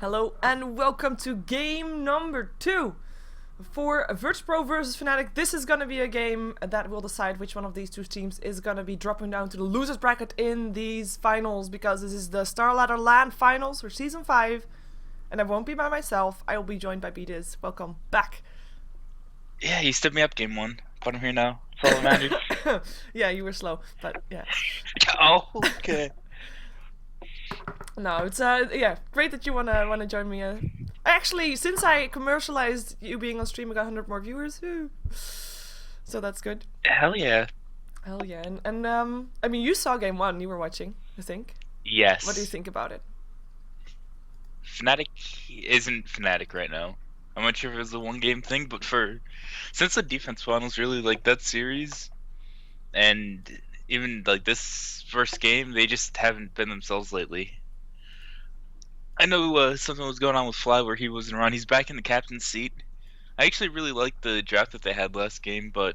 Hello and welcome to game number 2 for virtus.pro versus Fnatic. This is gonna be a game that will decide which one of these two teams is gonna be dropping down to the losers bracket in these finals, because this is the StarLadder LAN finals for season 5, and I won't be by myself. I will be joined by EG.Bdiz. Welcome back. Yeah, you stood me up game 1, but I'm here now. That's all that matters. Yeah, you were slow, but yeah. Oh, okay. No, it's yeah, great that you wanna join me. Actually, since I commercialized you being on stream, I got 100 more viewers. Woo. So that's good. Hell yeah. Hell yeah, and I mean, you saw game 1. You were watching, I think. Yes. What do you think about it? Fnatic isn't Fnatic right now. I'm not sure if it was a one-game thing, but since the defense finals really like that series, and even like this first game, they just haven't been themselves lately. I know something was going on with Fly where he wasn't around. He's back in the captain's seat. I actually really liked the draft that they had last game, but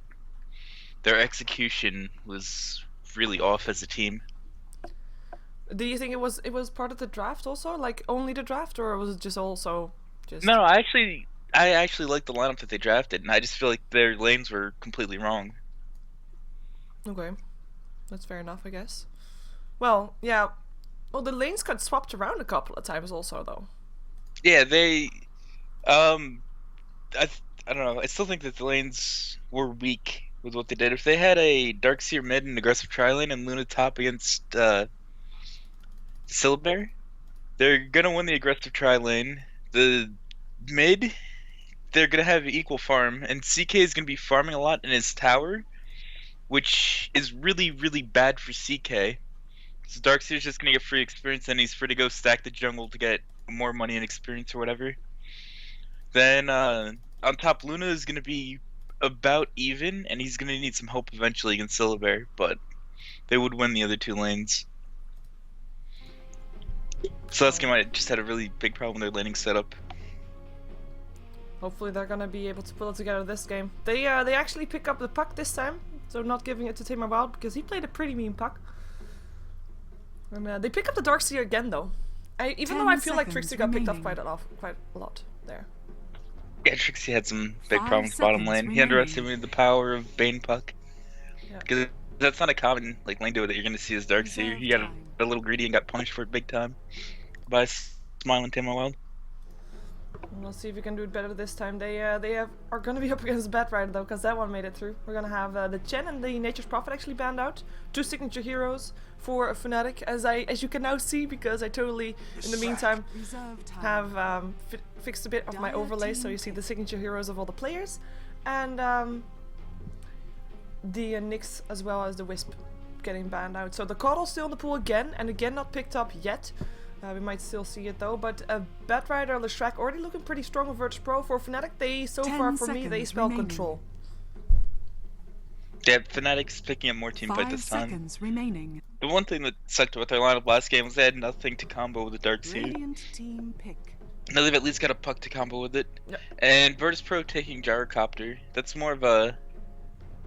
their execution was really off as a team. Do you think it was part of the draft also, like only the draft, or was it just also just? No, I actually liked the lineup that they drafted, and I just feel like their lanes were completely wrong. Okay, that's fair enough, I guess. Well, yeah. Well, the lanes got swapped around a couple of times also, though. Yeah, they, I don't know. I still think that the lanes were weak with what they did. If they had a Darkseer mid and aggressive tri-lane and Luna top against Silver, they're gonna win the aggressive tri-lane. The mid, they're gonna have equal farm, and CK is gonna be farming a lot in his tower, which is really, really bad for CK. So Darkseer's just gonna get free experience, and he's free to go stack the jungle to get more money and experience or whatever. Then on top, Luna is gonna be about even, and he's gonna need some help eventually against Silver, but they would win the other two lanes. So last game I just had a really big problem with their laning setup. Hopefully they're gonna be able to pull it together this game. They actually pick up the puck this time, so not giving it to TameWild because he played a pretty mean puck. And they pick up the Darkseer again, though. Even though I feel like Trixie got picked up quite a lot there. Yeah, Trixie had some big problems bottom lane. He underestimated the power of Bane puck. Yeah. Because that's not a common lane duo that you're gonna see as Darkseer. He got a little greedy and got punished for it big time by Smiling TameWild. We'll see if we can do it better this time. They are gonna be up against Batrider though, because that one made it through. We're gonna have the Chen and the Nature's Prophet actually banned out. 2 signature heroes for Fnatic, as you can now see, because I totally, in the meantime, have fixed a bit of my overlay, so you see the signature heroes of all the players, and the Nyx as well as the Wisp getting banned out. So the Coddle's still in the pool again, and again not picked up yet. We might still see it though, but Batrider, Leshrac already looking pretty strong with virtus.pro. For Fnatic, they so far for me they spell control. Yeah, Fnatic's picking up more team fight this time. 5 seconds remaining. The one thing that sucked with their lineup last game was they had nothing to combo with the Darkseer. Radiant team pick. Now they've at least got a puck to combo with it. Yep. And virtus.pro taking Gyrocopter. That's more of a,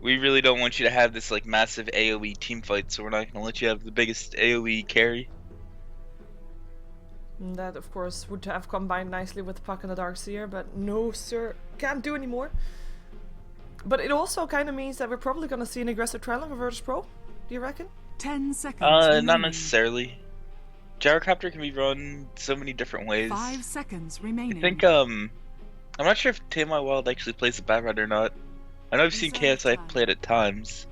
we really don't want you to have this like massive AoE team fight, so we're not gonna let you have the biggest AoE carry. And that of course would have combined nicely with the puck and the Darkseer, but no sir, can't do anymore. But it also kind of means that we're probably gonna see an aggressive tri-lane for virtus.pro. Do you reckon? 10 seconds Not remaining. necessarily. Gyrocopter can be run so many different ways. 5 seconds remaining. I think I'm not sure if TameWild actually plays the Batrider or not. I know I've seen KSI play it at times.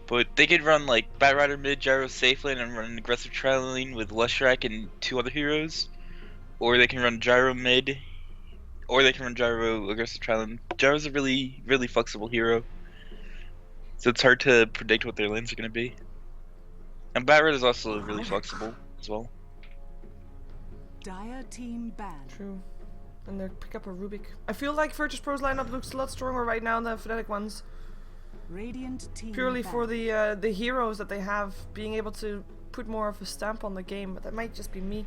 But they could run like Batrider mid, Gyro safe lane, and run an aggressive tri-lane with Leshrac and 2 other heroes. Or they can run Gyro mid, or they can run Gyro aggressive tri-lane. Gyro's a really, really flexible hero. So it's hard to predict what their lanes are going to be. And Batrider is also really flexible as well. Dire team ban. True. And they pick up a Rubik. I feel like virtus.pro's lineup looks a lot stronger right now than Fnatic ones. Radiant team Purely ban. for the heroes that they have being able to put more of a stamp on the game, but that might just be me.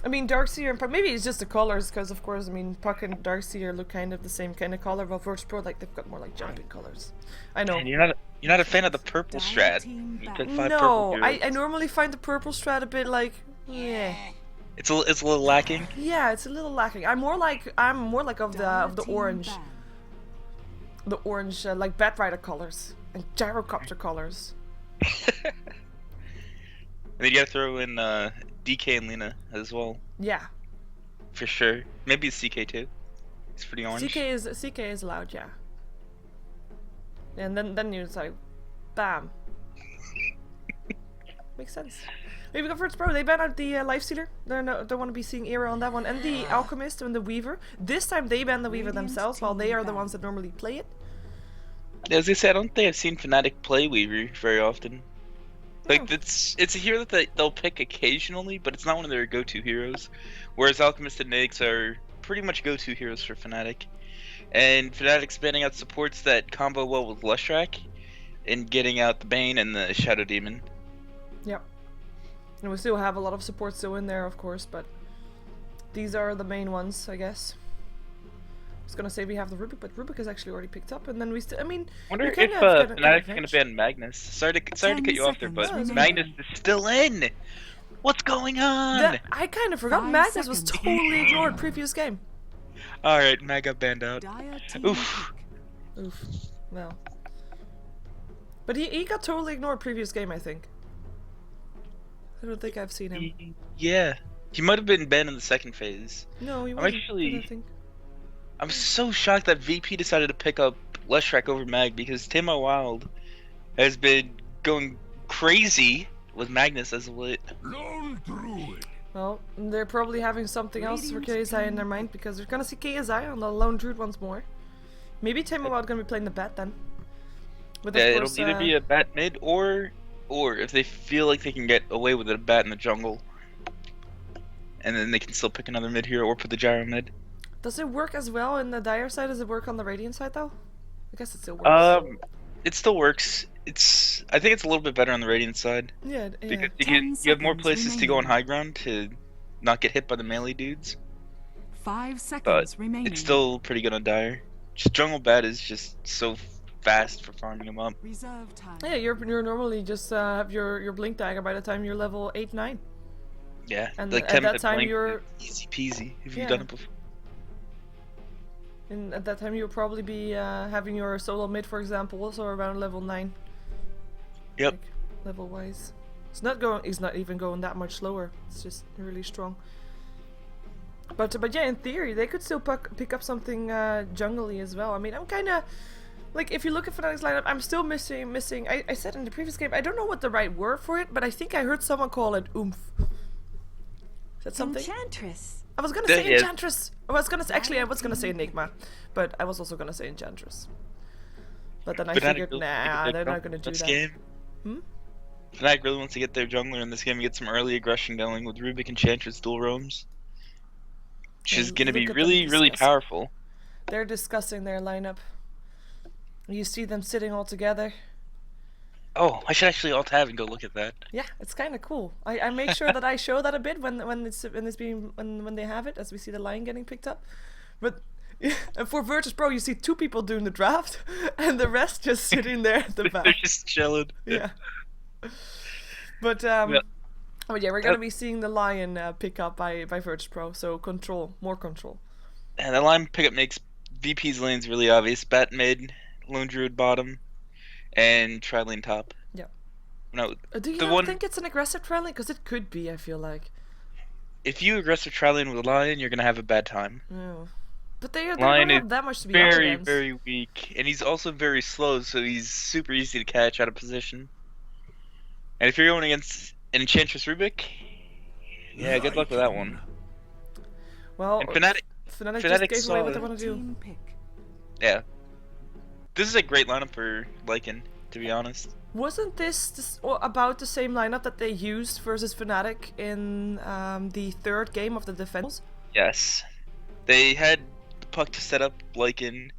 I mean, Darkseer and Puck, maybe it's just the colors, because of course, I mean, Puck and Darkseer look kind of the same kind of color, but virtus.pro, like, they've got more like jumping colors. I know. And you're not a fan of the purple strat. You pick 5 purple No, heroes. I normally find the purple strat a bit like, yeah. It's a little lacking. Yeah, it's a little lacking. I'm more like of Dire the team orange, ban. like Batrider colors and gyrocopter colors. And then you gotta throw in DK and Lena as well, Yeah, for sure. Maybe CK too. It's pretty orange. CK is loud, yeah. And then you like, bam. Makes sense. Maybe go virtus.pro. They ban out the Lifestealer. Don't want to be seeing Era on that one, and the Alchemist and the Weaver. This time they ban the Weaver Radiant themselves, while they team are the ban. ones that normally play it. As I said, I don't think I've seen Fnatic play Weaver very often. Like No. it's a hero that they'll pick occasionally, but it's not one of their go-to heroes. Whereas Alchemist and Nags are pretty much go-to heroes for Fnatic. And Fnatic's banning out supports that combo well with Leshrac, and getting out the Bane and the Shadow Demon. Yep. And we still have a lot of support still in there, of course, but these are the main ones, I guess. I was gonna say we have the Rubik, but Rubik is actually already picked up, and then we still. I mean, Wonder we if kind of get an Fnatic's gonna advantage. ban Magnus. Sorry to 10 cut you off there, but seconds Magnus remaining. is still in. What's going on? I kind of forgot 5 Magnus was seconds. totally ignored previous game. All right, Mag got banned out. Dire team Oof. pick. Oof. Well. But he got totally ignored previous game, I think. I don't think I've seen him. Yeah, he might have been banned in the second phase. No, he I'm wasn't. actually- I don't think. I'm so shocked that VP decided to pick up Leshrac over Mag, because Timo Wild has been going crazy with Magnus as of late. Well, they're probably having something else for KSI in their mind, because we're gonna see KSI on the Lone Druid once more. Maybe Timo Wild gonna be playing the bat then. With Yeah, of it'll course, either be a bat mid or if they feel like they can get away with a bat in the jungle, and then they can still pick another mid hero or put the gyro mid. Does it work as well in the Dire side as it work on the Radiant side though? I guess it still works. It still works. I think it's a little bit better on the Radiant side, Yeah, because yeah. you have more 10 places seconds to go on remaining. high ground to not get hit by the melee dudes. 5 But seconds remaining. it's still pretty good on Dire. Just jungle bat is just so fast for farming him up. Reserve time. Yeah, you're normally just have your blink dagger by the time you're level 8, 9. Yeah, And like at 10 that minute time blink, you're- easy peasy if Yeah. you've done it before. And at that time you'll probably be having your solo mid, for example, also around level 9. Yep. Like, level wise. It's not even going that much slower. It's just really strong. But yeah, in theory, they could still pick up something jungly as well. I mean, I'm kind of like, if you look at Fnatic's lineup, I'm still missing. I said in the previous game, I don't know what the right word for it, but I think I heard someone call it oomph. Is that something? Enchantress. I was gonna That say is- Enchantress. I was gonna say Enigma, but I was also gonna say Enchantress. But then I Fnatic figured, really wants to nah, get they're their not gonna do this that. game. Hmm? Fnatic really wants to get their jungler in this game and get some early aggression going with Rubik and Chantress dual roams. Which is And going to be look at them really discussing. powerful. They're discussing their lineup. You see them sitting all together. Oh, I should actually alt tab and go look at that. Yeah, it's kind of cool. I make sure that I show that a bit when they have it, as we see the line getting picked up. But and for virtus.pro, you see 2 people doing the draft, and the rest just sitting there at the They're back. just chilling. Yeah. But Yeah. oh yeah, we're gonna be seeing the lion pick up by virtus.pro. So more control. And the line pickup makes VP's lanes really obvious. Bat mid, Lone Druid bottom, and tri-lane top. Yeah. No, Do you The not one- think it's an aggressive trailing? Because it could be. I feel like. if you aggressive tri-lane with Lion, you're going to have a bad time. No. But they don't Lion have is that much to be up Very, against. very weak. And he's also very slow, so he's super easy to catch out of position. And if you're going against an Enchantress Rubik, yeah, good luck with that one. Well, And Fnatic, Fnatic Fnatic just gave away what they saw- want to do. Team pick. yeah. This is a great lineup for Lycan, to be honest. Wasn't this about the same lineup that they used versus Fnatic in the 3rd game of the defense? Yes. They had the puck to set up Lycan,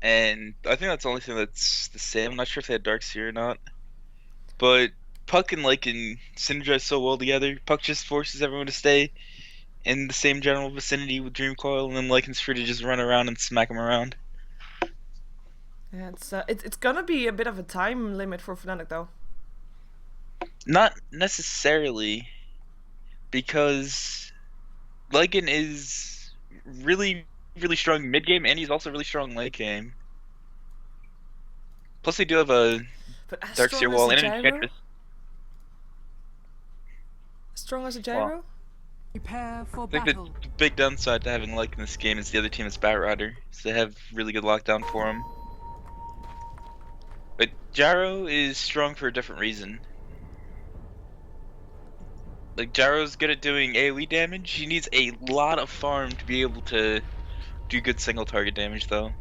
and I think that's the only thing that's the same. I'm not sure if they had Darkseer or not. But Puck and Lycan synergize so well together. Puck just forces everyone to stay in the same general vicinity with Dream Coil, and then Lycan's free to just run around and smack them around. Yeah, it's gonna be a bit of a time limit for Fnatic though. Not necessarily, because Lycan is really, really strong mid game, and he's also really strong late game. Plus, they do have a But as Dark strong Seer as wall a and an gyro? Enchantress. As strong as a Wow. gyro? Prepare for I think the battle. big downside to having Lycan in this game is the other team is Batrider, so they have really good lockdown for him. But Gyro is strong for a different reason. Like, Gyro's good at doing AoE damage. He needs a lot of farm to be able to do good single target damage, though.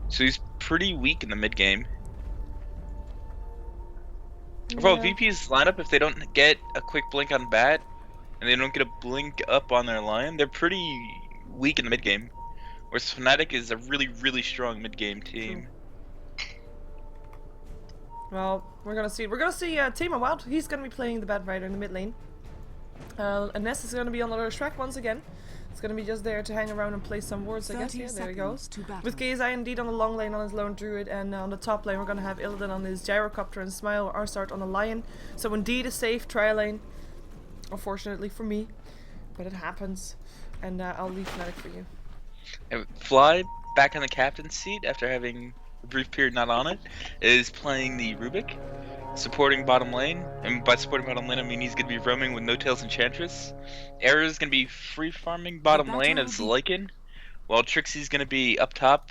So he's pretty weak in the mid game. Overall, VP's lineup, if they don't get a quick blink on Bat, and they don't get a blink up on their Lion, they're pretty weak in the mid game. Whereas Fnatic is a really, really strong mid game team. Well, we're gonna see. We're gonna see Timo Wild. He's gonna be playing the Bad Rider in the mid lane. And Ness is gonna be on the other track once again. It's gonna be just there to hang around and play some wards, I guess. 30 Yeah, there he goes. seconds to battle. With KSI indeed on the long lane on his lone druid, and on the top lane we're gonna have Illidan on his gyrocopter and Smile or Arsart on the lion. So indeed a safe trial lane, unfortunately for me, but it happens. And I'll leave Fnatic for you. And Fly, back on the captain's seat after having a brief period not on it, is playing the Rubik, supporting bottom lane. And by supporting bottom lane, I mean he's going to be roaming with No Tails Enchantress. Era's going to be free farming bottom lane as Lycan, while Trixie's going to be up top.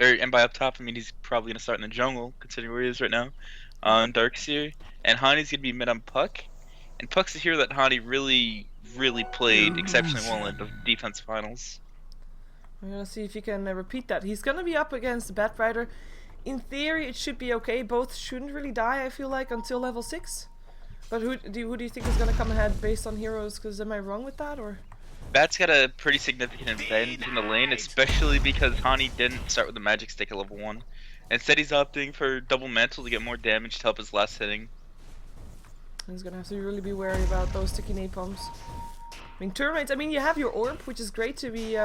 And by up top, I mean he's probably going to start in the jungle, considering where he is right now, on Darkseer. And Hani's going to be mid on Puck. And Puck's a hero that Hani really, really played exceptionally well in the defense finals. We're gonna see if he can repeat that. He's gonna be up against the Bat Rider. In theory, it should be okay. Both shouldn't really die, I feel like, until level 6. But who do you think is gonna come ahead based on heroes? Because am I wrong with that, or? Bat's got a pretty significant advantage in the lane, especially because Hani didn't start with the magic stick at level 1. Instead, he's opting for double mantle to get more damage to help his last hitting. He's gonna have to really be wary about those sticky napalms. I mean, turn rates, I mean, you have your orb, which is great to be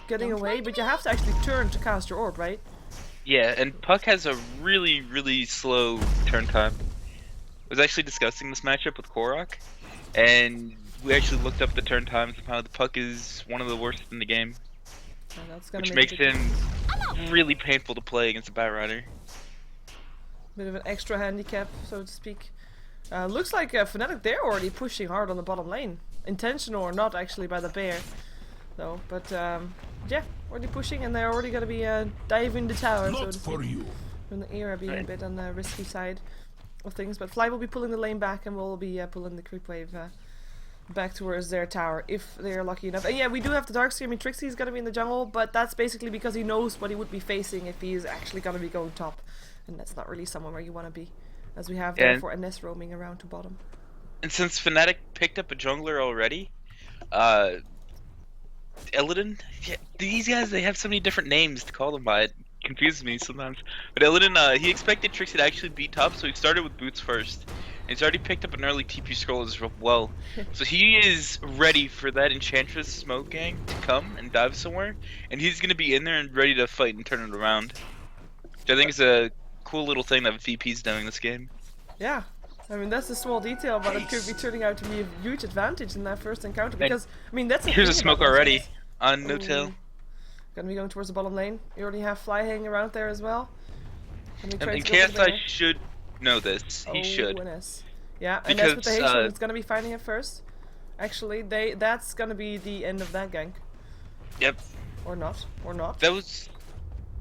getting away, but you have to actually turn to cast your orb, right? Yeah, and Puck has a really, really slow turn time. I was actually discussing this matchup with Korok, and we actually looked up the turn times and found the Puck is one of the worst in the game, So that's gonna which make makes him really painful to play against a Batrider. bit of an extra handicap, so to speak. Looks like Fnatic, they're already pushing hard on the bottom lane. Intentional or not, actually, by the bear. Though, but yeah, already pushing, and they're already gonna be diving the tower, so to speak. From the Era being a bit on the risky side of things, but Fly will be pulling the lane back, and we'll be pulling the creep wave back towards their tower, if they're lucky enough. And yeah, we do have the Darkseer. I mean, Trixie's gonna be in the jungle, but that's basically because he knows what he would be facing if he is actually gonna be going top. And that's not really somewhere where you want to be, as we have therefore a Ness roaming around to bottom. And since Fnatic picked up a jungler already, Illidan, yeah, these guys, they have so many different names to call them by. It confuses me sometimes. But Illidan, he expected Trixie to actually be top, so he started with boots first. And he's already picked up an early TP scroll as well. So he is ready for that Enchantress smoke gang to come and dive somewhere. And he's going to be in there and ready to fight and turn it around. Which I think is a cool little thing that VP's doing this game. Yeah. I mean, that's a small detail, but it could be turning out to be a huge advantage in that first encounter, because, I mean, that's Here's a smoke already on No Tail. Gonna be going towards the bottom lane. You already have Fly hanging around there as well. And KSI should know this. He should. Yeah, and that's with the Haitian is gonna be fighting it first. Actually, that's gonna be the end of that gank. Yep. Or not. Or not. That was...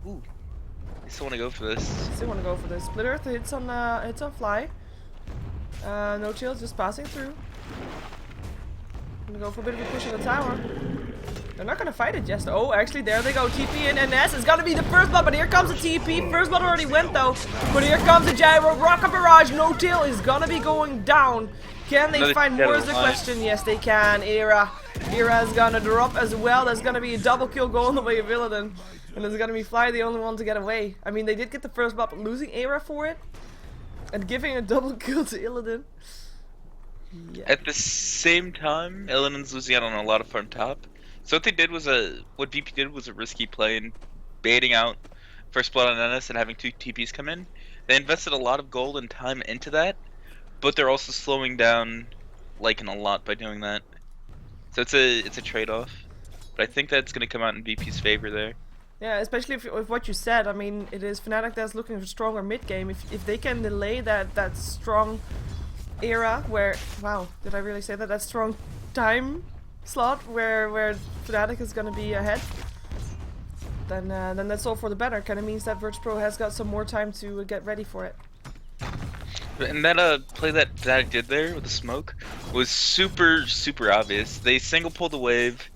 Ooh. I still want to go for this. Still want to go for this. Split Earth hits on Fly. No chills, just passing through. Gonna go for a bit of a push on the tower. They're not gonna fight it just. Oh, actually, there they go. TP in, and Ness is gonna be the first blood, but here comes the TP. First blood already went though. But here comes the gyro. Rocket barrage. No tail is gonna be going down. Can they find more is the question? Yes, they can. Era's gonna drop as well. There's gonna be a double kill going the way of Illidan. And there's gonna be Fly the only one to get away. I mean, they did get the first blood, but losing Era for it. And giving a double kill to Illidan. Yeah. At the same time, Illidan's losing out on a lot of farm top. So what they did was what VP did was a risky play in baiting out first blood on Ennis and having 2 TPs come in. They invested a lot of gold and time into that, but they're also slowing down Lycan a lot by doing that. So it's a trade-off. But I think that's gonna come out in VP's favor there. Yeah, especially if what you said. I mean, it is Fnatic that's looking for stronger mid game. If they can delay that strong era where, wow, did I really say that? That strong time slot where Fnatic is gonna be ahead. Then that's all for the better. Kind of means that virtus.pro has got some more time to get ready for it. And that play that Fnatic did there with the smoke was super obvious. They single pulled the wave,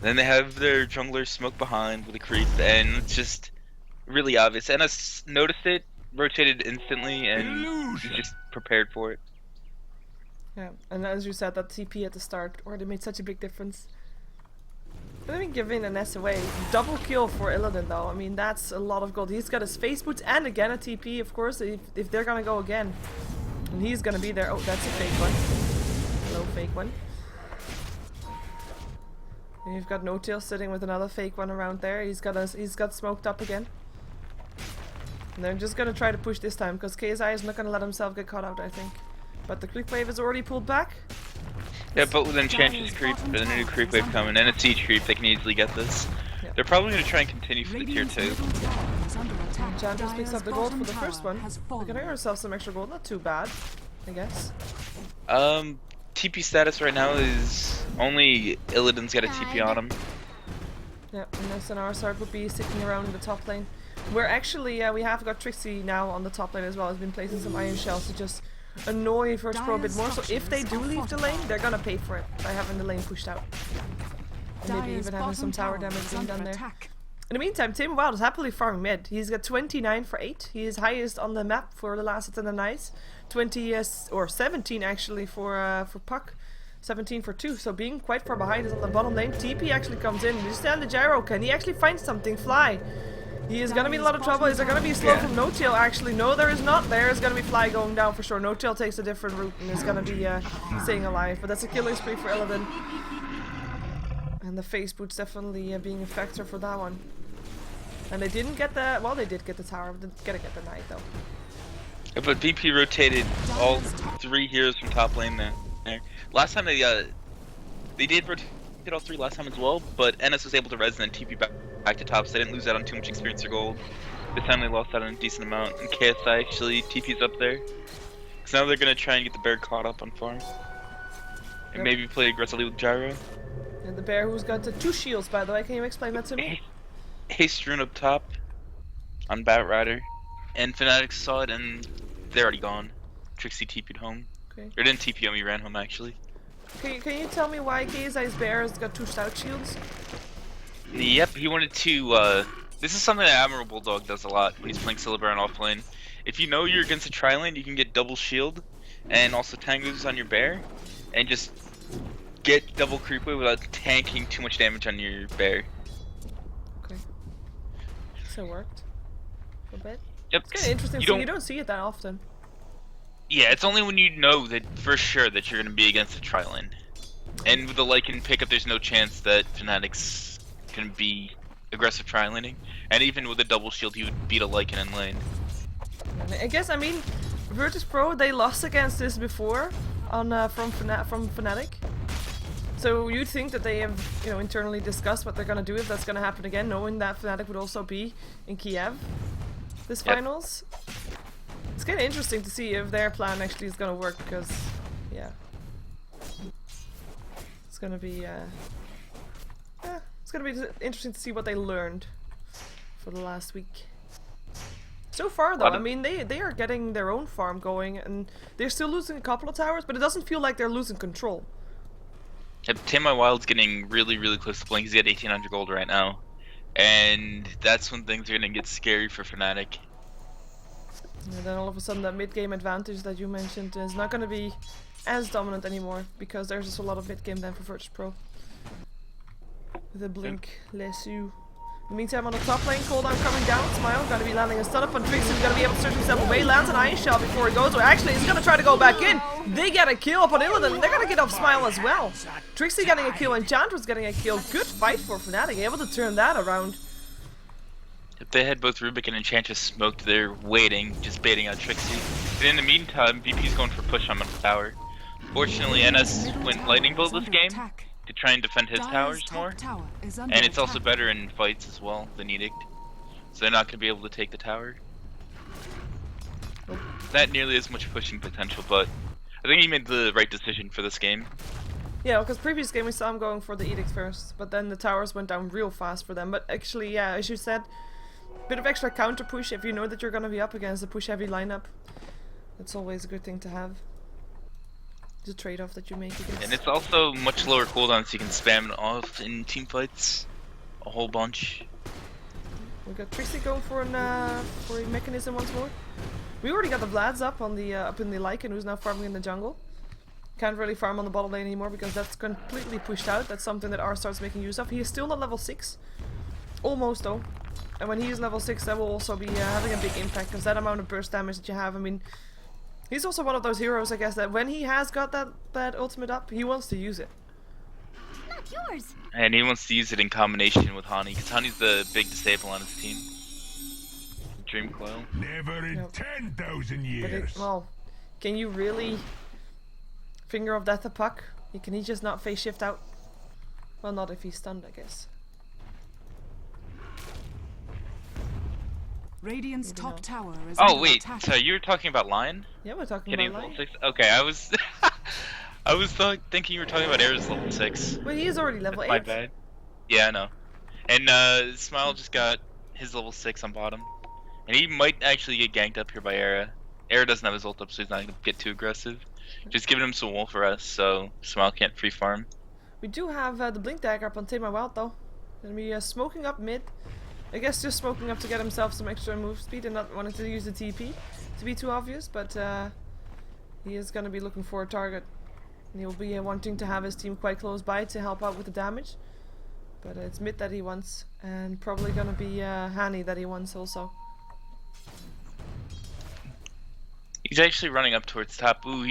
then they have their jungler smoke behind with a creep, and it's just really obvious. And I noticed it, rotated instantly, and was just prepared for it. Yeah, and as you said, that TP at the start already made such a big difference. Let me give in an SOA. Double kill for Illidan though. I mean, that's a lot of gold. He's got his face boots and again a TP, of course, if they're gonna go again. And he's gonna be there. Oh, that's a fake one. Hello, fake one. And you've got No-Tail sitting with another fake one around there. He's got smoked up again. And they're just gonna try to push this time, because KSI is not gonna let himself get caught out, I think. But the creep wave is already pulled back. Yeah, but with Enchantress creep and a new creep wave coming and a siege creep, they can easily get this. Yeah. They're probably going to try and continue for the tier 2. Enchantress picks up the gold for the first one. We're gonna earn ourselves some extra gold, not too bad, I guess. TP status right now is only Illidan's got a TP on him. Yeah, and this on our side would be sticking around in the top lane. We're actually, we have got Trixie now on the top lane as well. Has been placing some iron shells to just annoy virtus.pro a bit more, so if they do leave the lane, they're gonna pay for it by having the lane pushed out. And maybe even having some tower damage being done there. In the meantime, Tim Wild is happily farming mid. He's got 29 for 8. He is highest on the map for the last attendant nights. 20 or 17 actually for Puck. 17 for 2, so being quite far behind is on the bottom lane. TP actually comes in. You stand the gyro. Can he actually find something? Fly. He is gonna be in a lot of trouble. Is there gonna be a slow from No-Tail actually? No, there is not. There is gonna be Fly going down for sure. No-Tail takes a different route and is gonna be staying alive. But that's a killing spree for Illidan. And the face boots definitely being a factor for that one. And they didn't get the, well, they did get the tower, but didn't get the knight though. Yeah, but VP rotated all 3 heroes from top lane there. Last time they did rotate all 3 last time as well, but NS was able to res and then TP back to top, so they didn't lose out on too much experience or gold. This time they lost out on a decent amount, and KSI actually TP's up there. So now they're gonna try and get the bear caught up on farm. And maybe play aggressively with Gyro. And the bear who's got the 2 shields, by the way, can you explain that to me? Haste rune up top on Bat Rider. And Fnatic saw it and they're already gone. Trixie TP'd home. Okay. Or didn't TP home, he ran home actually. Can you tell me why KSI's bear has got 2 stout shields? Yep, he wanted to, this is something that Admiral Bulldog does a lot when he's playing Silver on off lane. If you know you're against a tri-lane, you can get double shield and also Tango's on your bear and just get double creep wave without tanking too much damage on your bear. Okay. So it worked. A bit. Yep. It's kind of interesting, so you don't see it that often. Yeah, it's only when you know that for sure that you're going to be against a tri-lane. And with the Lycan pickup, there's no chance that Fnatic's can be aggressive tri-laning. And even with a double shield, he would beat a Lycan in lane. I guess, I mean, virtus.pro, they lost against this before on from Fnatic. So you'd think that they have, you know, internally discussed what they're gonna do if that's gonna happen again, knowing that Fnatic would also be in Kiev this finals. It's kind of interesting to see if their plan actually is gonna work, because, yeah, it's gonna be, it's gonna be interesting to see what they learned for the last week. So far, though, I mean, they are getting their own farm going, and they're still losing a couple of towers, but it doesn't feel like they're losing control. Yep, Tim My Wild's getting really close to playing. He's got 1800 gold right now. And that's when things are going to get scary for Fnatic. And then all of a sudden that mid-game advantage that you mentioned is not going to be as dominant anymore, because there's just a lot of mid-game then for virtus.pro. With a blink, LSU. In the meantime, on the top lane, cooldown coming down. Smile gonna be landing a stun up on Trixie. He's gonna be able to search himself away. Lands an iron shell before he goes. Or actually, he's gonna try to go back in. They get a kill up on Illidan. They're gonna get off Smile as well. Trixie getting a kill, Enchantress getting a kill. Good fight for Fnatic, able to turn that around. If they had both Rubik and Enchantress smoked, they're waiting, just baiting on Trixie. But in the meantime, VP's going for push on the tower. Fortunately, NS went lightning bolt this game, to try and defend his Dire's towers top more. tower is under And it's also attack. better in fights as well than Edict. So they're not going to be able to take the tower. Not nearly as much pushing potential, but I think he made the right decision for this game. Yeah, because previous game we saw him going for the Edict first, but then the towers went down real fast for them. But actually, yeah, as you said, bit of extra counter push if you know that you're going to be up against a push heavy lineup. That's always a good thing to have. The trade-off that you make against. And it's also much lower cooldown, so you can spam it off in team fights a whole bunch. We got Trixie going for a mechanism once more. We already got the Vlads up on the up in the Lycan, who's now farming in the jungle. Can't really farm on the bottom lane anymore because that's completely pushed out. That's something that R starts making use of. He is still not level 6. Almost though. And when he is level 6, that will also be having a big impact, because that amount of burst damage that you have, I mean, he's also one of those heroes, I guess, that when he has got that ultimate up, he wants to use it. Not yours. And he wants to use it in combination with Hani, because Hani's the big disable on his team. Dream Coil. Never in Yep. 10,000 But years. well, can you really finger of death a puck? Can he just not face shift out? Well, not if he's stunned, I guess. Radiant's Maybe top not. tower is Oh under wait, attack. so you were talking about Lion? Yeah, we're talking Getting about level Lion. 6? Okay, I was I was thinking you were talking about Air's level 6. Well, he is already level 8. My bad. Yeah, I know. And Smile just got his level 6 on bottom. And he might actually get ganked up here by Era. Era doesn't have his ult up, so he's not going to get too aggressive. Just giving him some wolf for us, so Smile can't free farm. We do have the Blink Dagger up on Tema Wild though. Gonna be smoking up mid. I guess just smoking up to get himself some extra move speed and not wanting to use the TP to be too obvious, but he is gonna be looking for a target. And he'll be wanting to have his team quite close by to help out with the damage. But it's mid that he wants, and probably gonna be Hani that he wants also. He's actually running up towards top. Ooh,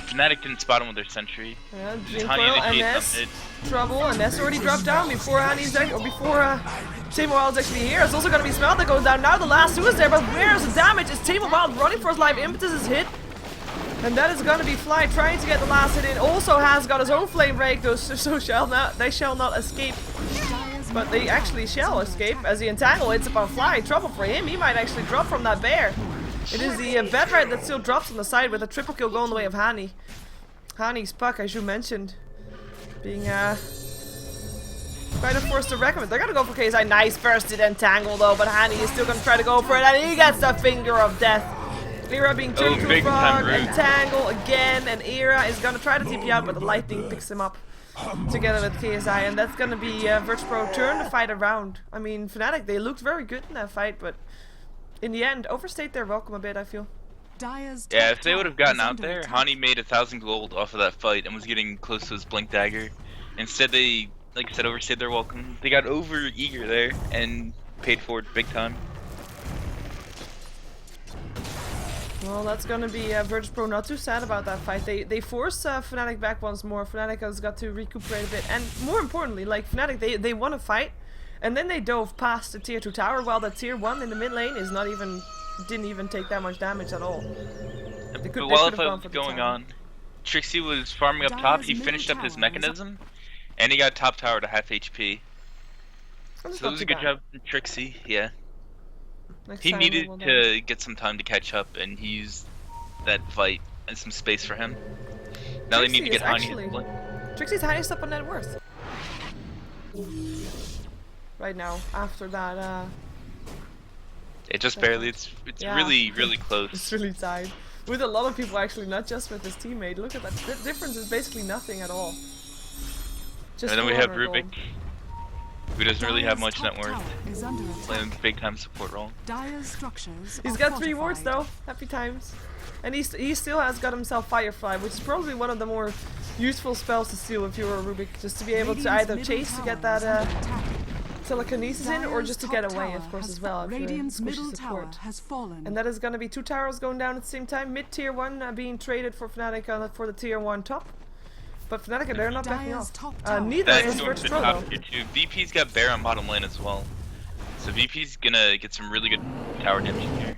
Fnatic didn't spot him with their sentry. Yeah, Just Dream Hani Coil, initiates MS, up mid. trouble, and Ness already dropped down before Hani's or before Tame Wild's actually here. It's also gonna be Smell that goes down. Now the last two is there, but where's the damage? Is Tame Wild running for his life? Impetus is hit. And that is gonna be Fly trying to get the last hit in. Also has got his own flame break, though, so they shall not escape. But they actually shall escape as the entangle hits upon Fly. Trouble for him, he might actually drop from that bear. It is the Bedrite that still drops on the side with a triple kill going the way of Hani. Hani's puck, as you mentioned, being kind of forced to recommend. They're gonna go for KSI. Nice bursted entangle though, but Hani is still gonna try to go for it, and he gets the finger of death. Era being turned to a big time frog, root. entangle again, and Era is gonna try to TP out, but the lightning picks him up together with KSI, and that's gonna be virtus.pro turn the fight around. I mean, Fnatic, they looked very good in that fight, but in the end, overstayed their welcome a bit, I feel. Dire's Yeah, top if they would have tower gotten is out under there, attack. Hani made 1,000 gold off of that fight and was getting close to his Blink Dagger. Instead, they, like I said, overstayed their welcome. They got over eager there and paid for it big time. Well, that's gonna be virtus.pro not too sad about that fight. They force Fnatic back once more. Fnatic has got to recuperate a bit, and more importantly, like Fnatic, they won a fight, and then they dove past the tier 2 tower, while the tier 1 in the mid lane is not even, didn't even take that much damage at all. But while could've the fight gone was for the going tower. on, Trixie was farming up top. Dire's He middle finished up his tower is mechanism, and he got top tower to half HP. That's So not it was too a good bad. job from Trixie, yeah. Next He time needed we'll to get some time to catch up, and he used that fight and some space for him. Now they need to Trixie get is Hani actually- to play. Trixie's highest up on net worth. Right now, after that, It just barely, it's Yeah. really, really close. it's really tied. With a lot of people actually, not just with his teammate. Look at that. The difference is basically nothing at all. Just And then we have 400 Rubik, gold. who doesn't really have Dire's much top net worth, tower is under attack. playing big time support role. Dire's structures He's are got 3 wards fortified. though. Happy times. And he still has got himself Firefly, which is probably one of the more useful spells to steal if you're a Rubik. Just to be able to Radiant's either middle chase to get tower that is under attack. telekinesis in, or Dire's just to top get away, tower of course, has as well. If you're a Radiant's squishy middle tower support. has fallen. And that is going to be 2 towers going down at the same time. Mid tier 1 being traded for Fnatic for the tier 1 top. But Fnatic, they're not backing Dire's off. top tower Neither That's is going to virtus.pro top though. tier 2. VP's got Bear on bottom lane as well. So VP's gonna get some really good tower damage here.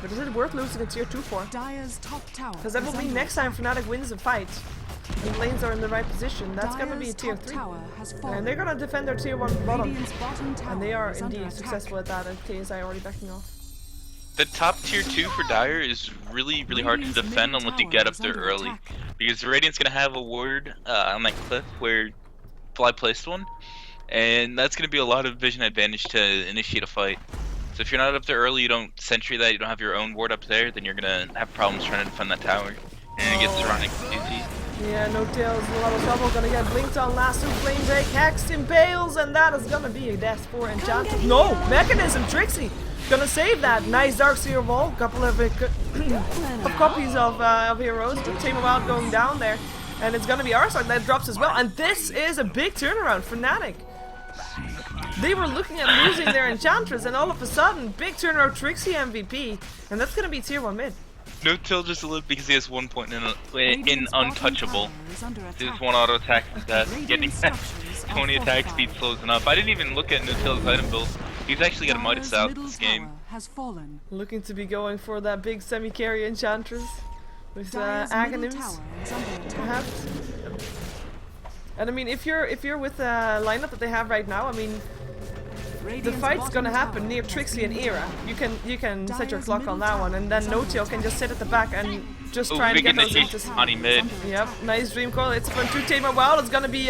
But is it worth losing a tier 2 for? Dire's top tower Because that will is be under next time Fnatic wins a fight. and lanes are in the right position, that's gonna be a Dire's tier top 3. tower has And fallen. they're gonna defend their tier 1 bottom. Radiant's bottom tower And they are is under indeed attack. successful at that, and KSI already backing off. The top tier 2 for Dire is really hard to Radiant's defend middle unless you tower get up is there under early. attack. Because Radiant's gonna have a ward on that cliff where Fly placed one, and that's gonna be a lot of vision advantage to initiate a fight. So if you're not up there early, you don't sentry that, you don't have your own ward up there, then you're gonna have problems trying to defend that tower. And it gets surrounded easy. Yeah, no tails, a lot of trouble. Gonna get blinked on. Last two flame break, hexed, impales, and that is gonna be a death for Enchantress. No, Mechanism, Trixie, gonna save that. Nice Darkseer wall. Couple of copies of heroes. The Tame of Wild going down there, and it's gonna be Arslan that drops as well. And this is a big turnaround for Fnatic. They were looking at losing their Enchantress, and all of a sudden, big turnaround, Trixie MVP, and that's gonna be tier 1 mid. No till just a little because he has 1 point in Radiant's bottom untouchable. tower is under There's attack. 1 auto attack to that. Radiant Getting structures are 20 attack fortified. speed slows enough. I didn't even look at Nutil's item build. He's actually got a Midas Dire's out middle this game. tower has fallen. Looking to be going for that big semi-carry Enchantress with Dire's middle Aghanims, tower is under attack. perhaps. And I mean, if you're with the lineup that they have right now, I mean, the Radiant's fight's bottom gonna happen tower near has Trixie and been Era. You can set your Dire's clock on that middle one, and then tower is No-Tail under can just sit at the back and just Oh, try and big get those initiation inches. on mid. Yep, nice dream coil. It's from 2 Tamer Wild. It's gonna be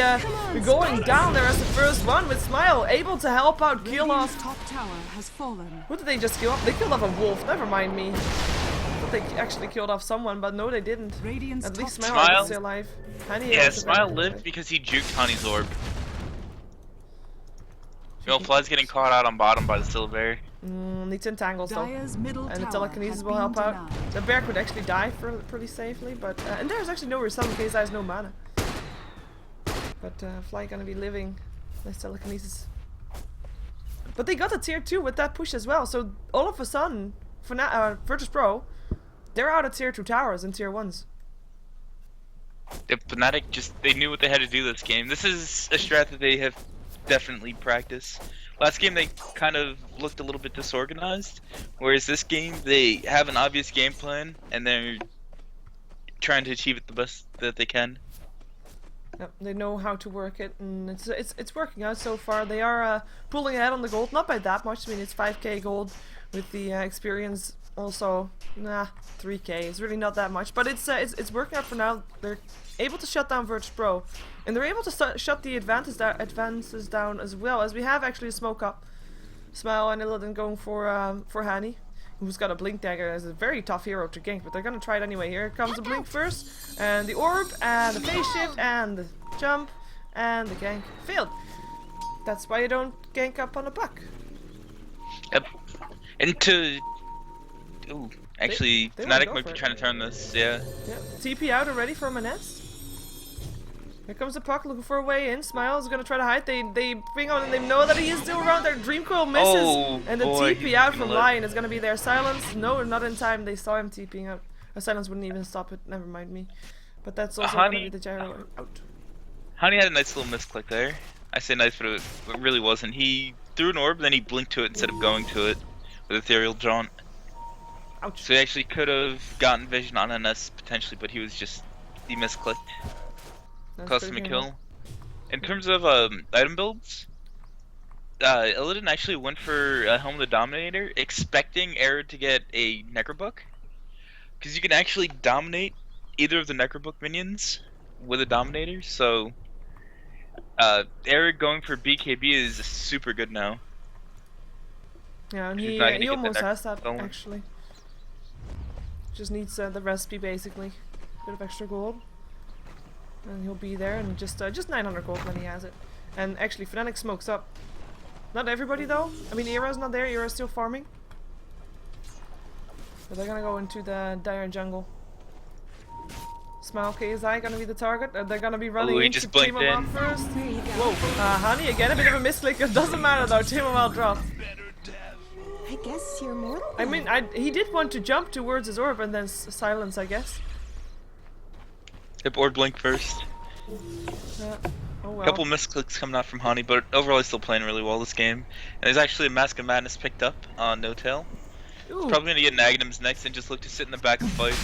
going down there as the first one with Smile, able to help out, kill Radiant's off. top tower has fallen. What did they just kill off? They killed off a wolf. Never mind me. I thought they actually killed off someone, but no, they didn't. Radiant's At least top Smile Smile? is still alive. Honey Yeah, is Smile very lived alive. because he juked Honey's orb. You know, Fly's getting caught out on bottom by the Silver. Needs entangles though. Dire's middle And the tower telekinesis has will been help out. denied. The bear could actually die pretty safely, but and there's actually no result in case has no mana. But Fly gonna be living. Nice telekinesis. But they got a tier 2 with that push as well, so all of a sudden, virtus.pro, they're out of tier 2 towers and tier 1s. The Fnatic they knew what they had to do this game. This is a strat that they have definitely practiced. Last game they kind of looked a little bit disorganized, whereas this game they have an obvious game plan and they're trying to achieve it the best that they can. Yep, they know how to work it, and it's working out so far. They are pulling ahead on the gold, not by that much. I mean, it's 5k gold with the experience. Also, 3k. It's really not that much, but it's working out for now. They're able to shut down virtus.pro, and they're able to shut the advances down as well. As we have actually a smoke up, Smile and Illidan going for Hani, who's got a blink dagger as a very tough hero to gank, but they're gonna try it anyway. Here comes the blink first, and the orb, and the phase shift, and the jump, and the gank failed. That's why you don't gank up on a buck. Yep. And to ooh, actually they wanna Fnatic go might for be it. trying to turn this, yeah. Yeah, TP out already from a nest. Here comes the puck looking for a way in. Smile is gonna try to hide. They bring out and they know that he is still around there. Dream Coil misses. Oh, and the boy, TP he's out gonna from live. Lion is gonna be there. Silence. No, not in time. They saw him TPing out. Silence wouldn't even stop it. Never mind me. But that's also gonna be the gyro out. Honey had a nice little misclick there. I say nice, but it really wasn't. He threw an orb, then he blinked to it instead of going to it with Ethereal Jaunt. Ouch. So he actually could have gotten vision on NS potentially, but he misclicked. That's Cost him a pretty kill. good. In terms of item builds, Illidan actually went for Helm of the Dominator, expecting Arid to get a Necrobook. Because you can actually dominate either of the Necrobook minions with a Dominator, so Arid going for BKB is super good now. Yeah, and He's he not gonna get the almost next has that stolen. actually. Just needs the recipe basically. Bit of extra gold. And he'll be there, and just 900 gold when he has it. And actually, Fnatic smokes up. Not everybody though. I mean, Era's not there. Era's still farming. But they're gonna go into the dire jungle. Smile KSI gonna be the target. They're gonna be running he into just blinked Timo in. first. There you go. Whoa, Honey again, a bit of a misclick. It doesn't matter though. Timo dropped. I guess you're mortal. I mean, he did want to jump towards his orb and then silence, I guess. Hip or blink first. Yeah. Oh well. Couple misclicks coming out from Honey, but overall he's still playing really well this game. And there's actually a Mask of Madness picked up on No Tail. Ooh. Probably gonna get Aghanims next and just look to sit in the back and fight,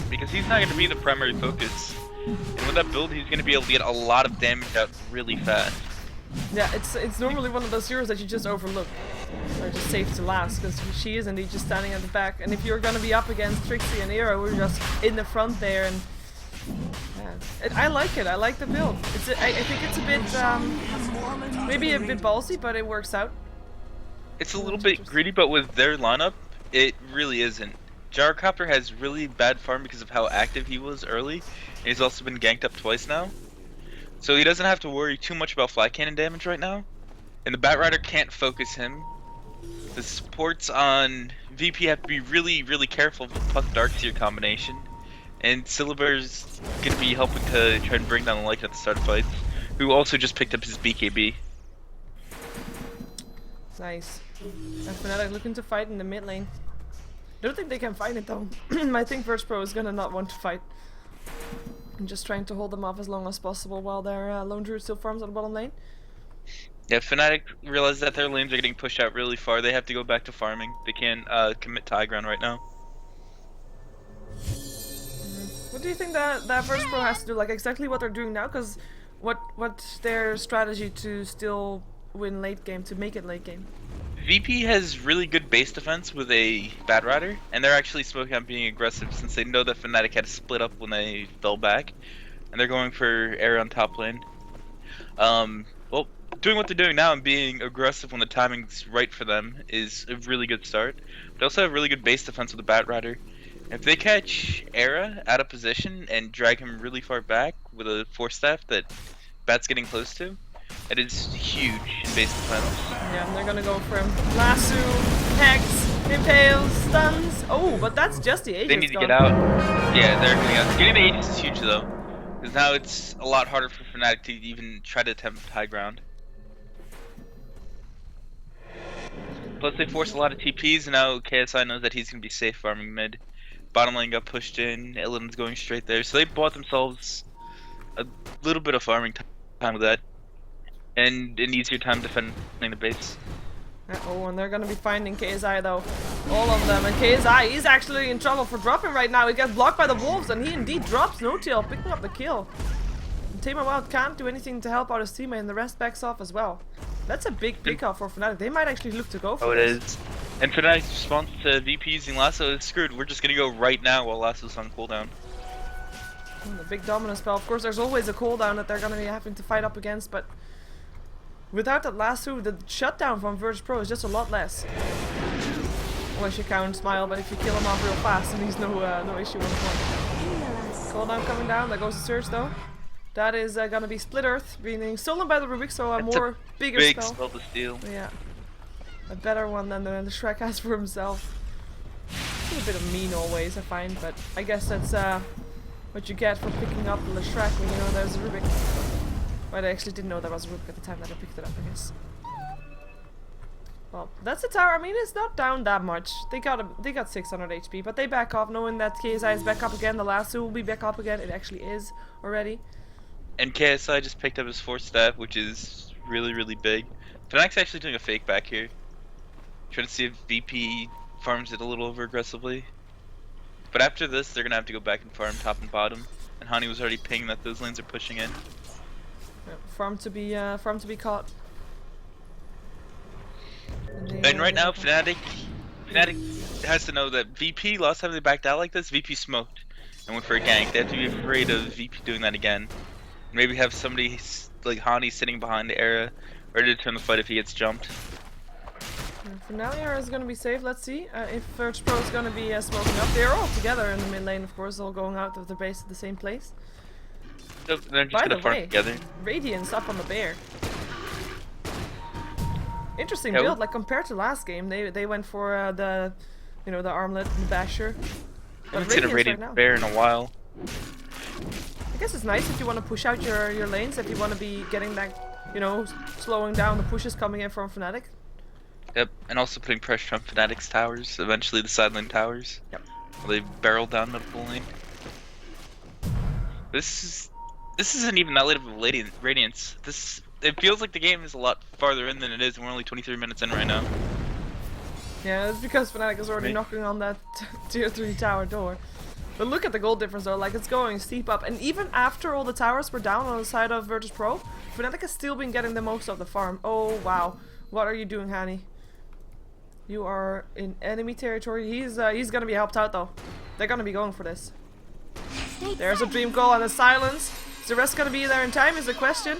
because he's not gonna be the primary focus. And with that build, he's going to be able to get a lot of damage out really fast. Yeah, it's normally one of those heroes that you just overlook. Or just save to last, because she is indeed just standing at the back. And if you're gonna be up against Trixie and Hero, we're just in the front there, and yeah, I like it. I like the build. I think it's a bit maybe a bit ballsy, but it works out. It's a little bit greedy, but with their lineup, it really isn't. Gyrocopter has really bad farm because of how active he was early, and he's also been ganked up twice now. So he doesn't have to worry too much about fly cannon damage right now. And the Batrider can't focus him. The supports on VP have to be really, really careful with Puck Darkseer combination. And Silver's gonna be helping to try and bring down the Lycan at the start of fights, who also just picked up his BKB. Nice. And Fnatic looking to fight in the mid lane. Don't think they can fight it though. I think virtus.pro is gonna not want to fight. I'm just trying to hold them off as long as possible while their lone druid still farms on the bottom lane. Yeah, Fnatic realized that their lanes are getting pushed out really far. They have to go back to farming. They can't commit to high ground right now. What do you think that virtus.pro has to do? Like exactly what they're doing now? Because what's their strategy to still win late game, to make it late game? VP has really good base defense with a Batrider, and they're actually smoking on being aggressive since they know that Fnatic had to split up when they fell back, and they're going for air on top lane. Well, doing what they're doing now and being aggressive when the timing's right for them is a really good start. They also have really good base defense with the Batrider. If they catch Era out of position and drag him really far back with a force staff that Bat's getting close to, it is huge in base defense. Yeah, they're gonna go for him. Lasso, Hex, Impale, Stuns. Oh, but that's just the Aegis. They need to gone. get out. Yeah, they're getting out. Getting the Aegis is huge though, because now it's a lot harder for Fnatic to even try to attempt high ground. Plus they force a lot of TPs, and now KSI knows that he's going to be safe farming mid. Bottom lane got pushed in, Illidan's going straight there, so they bought themselves a little bit of farming time with that. And an easier time defending the base. Oh, and they're gonna be finding KSI though. All of them. And KSI is actually in trouble for dropping right now. He gets blocked by the wolves, and he indeed drops No-Tail, picking up the kill. And Tamer Wild can't do anything to help out his teammate, and the rest backs off as well. That's a big pickup for Fnatic. They might actually look to go for this. it is. And Fnatic's response to VP using Lasso is screwed. We're just gonna go right now while Lasso's on cooldown. The big dominant spell. Of course, there's always a cooldown that they're gonna be having to fight up against, but without that lasso, the shutdown from virtus.pro is just a lot less. Unless you count Smile, but if you kill him off real fast, then he's no issue on the point. Cooldown coming down, there goes the Surge though. That is gonna be Split Earth, being stolen by the Rubik, so a more bigger big spell. to steal. Yeah. A better one than the Shrek has for himself. It's a bit of mean always, I find, but I guess that's what you get for picking up the Shrek when you know there's a Rubik. But I actually didn't know there was a Rubik at the time that I picked it up, I guess. Well, that's the tower. I mean, it's not down that much. They got 600 HP, but they back off knowing that KSI is back up again. The lasso will be back up again. It actually is already. And KSI just picked up his force staff, which is really, really big. Fnatic's actually doing a fake back here. Trying to see if VP farms it a little over aggressively. But after this, they're gonna have to go back and farm top and bottom. And Hani was already pinging that those lanes are pushing in. Farm to be caught. And right now, Fnatic has to know that VP, last time they backed out like this, VP smoked and went for a gank. They have to be afraid of VP doing that again. Maybe have somebody like Hani sitting behind the Era, ready to turn the fight if he gets jumped. For now, Era is gonna be safe. Let's see if virtus.pro is gonna be smoking up. They're all together in the mid lane, of course, all going out of the base at the same place. So they're just By gonna the farm way, together. Radiance up on the bear. Interesting Yeah, build, like compared to last game, they went for the armlet and the basher. I haven't seen a Radiant Bear in a while. I guess it's nice if you want to push out your lanes, if you want to be getting that, slowing down the pushes coming in from Fnatic. Yep, and also putting pressure on Fnatic's towers, eventually the side lane towers. Yep. While they barrel down middle lane. This isn't even that late of a Radiance. It feels like the game is a lot farther in than it is, and we're only 23 minutes in right now. Yeah, it's because Fnatic is already knocking on that tier 3 tower door. But look at the gold difference though, like it's going steep up. And even after all the towers were down on the side of virtus.pro, Fnatic has still been getting the most of the farm. Oh wow. What are you doing, Hani? You are in enemy territory. He's gonna be helped out though. They're gonna be going for this. There's a dream call and a silence. Is the rest gonna be there in time is the question.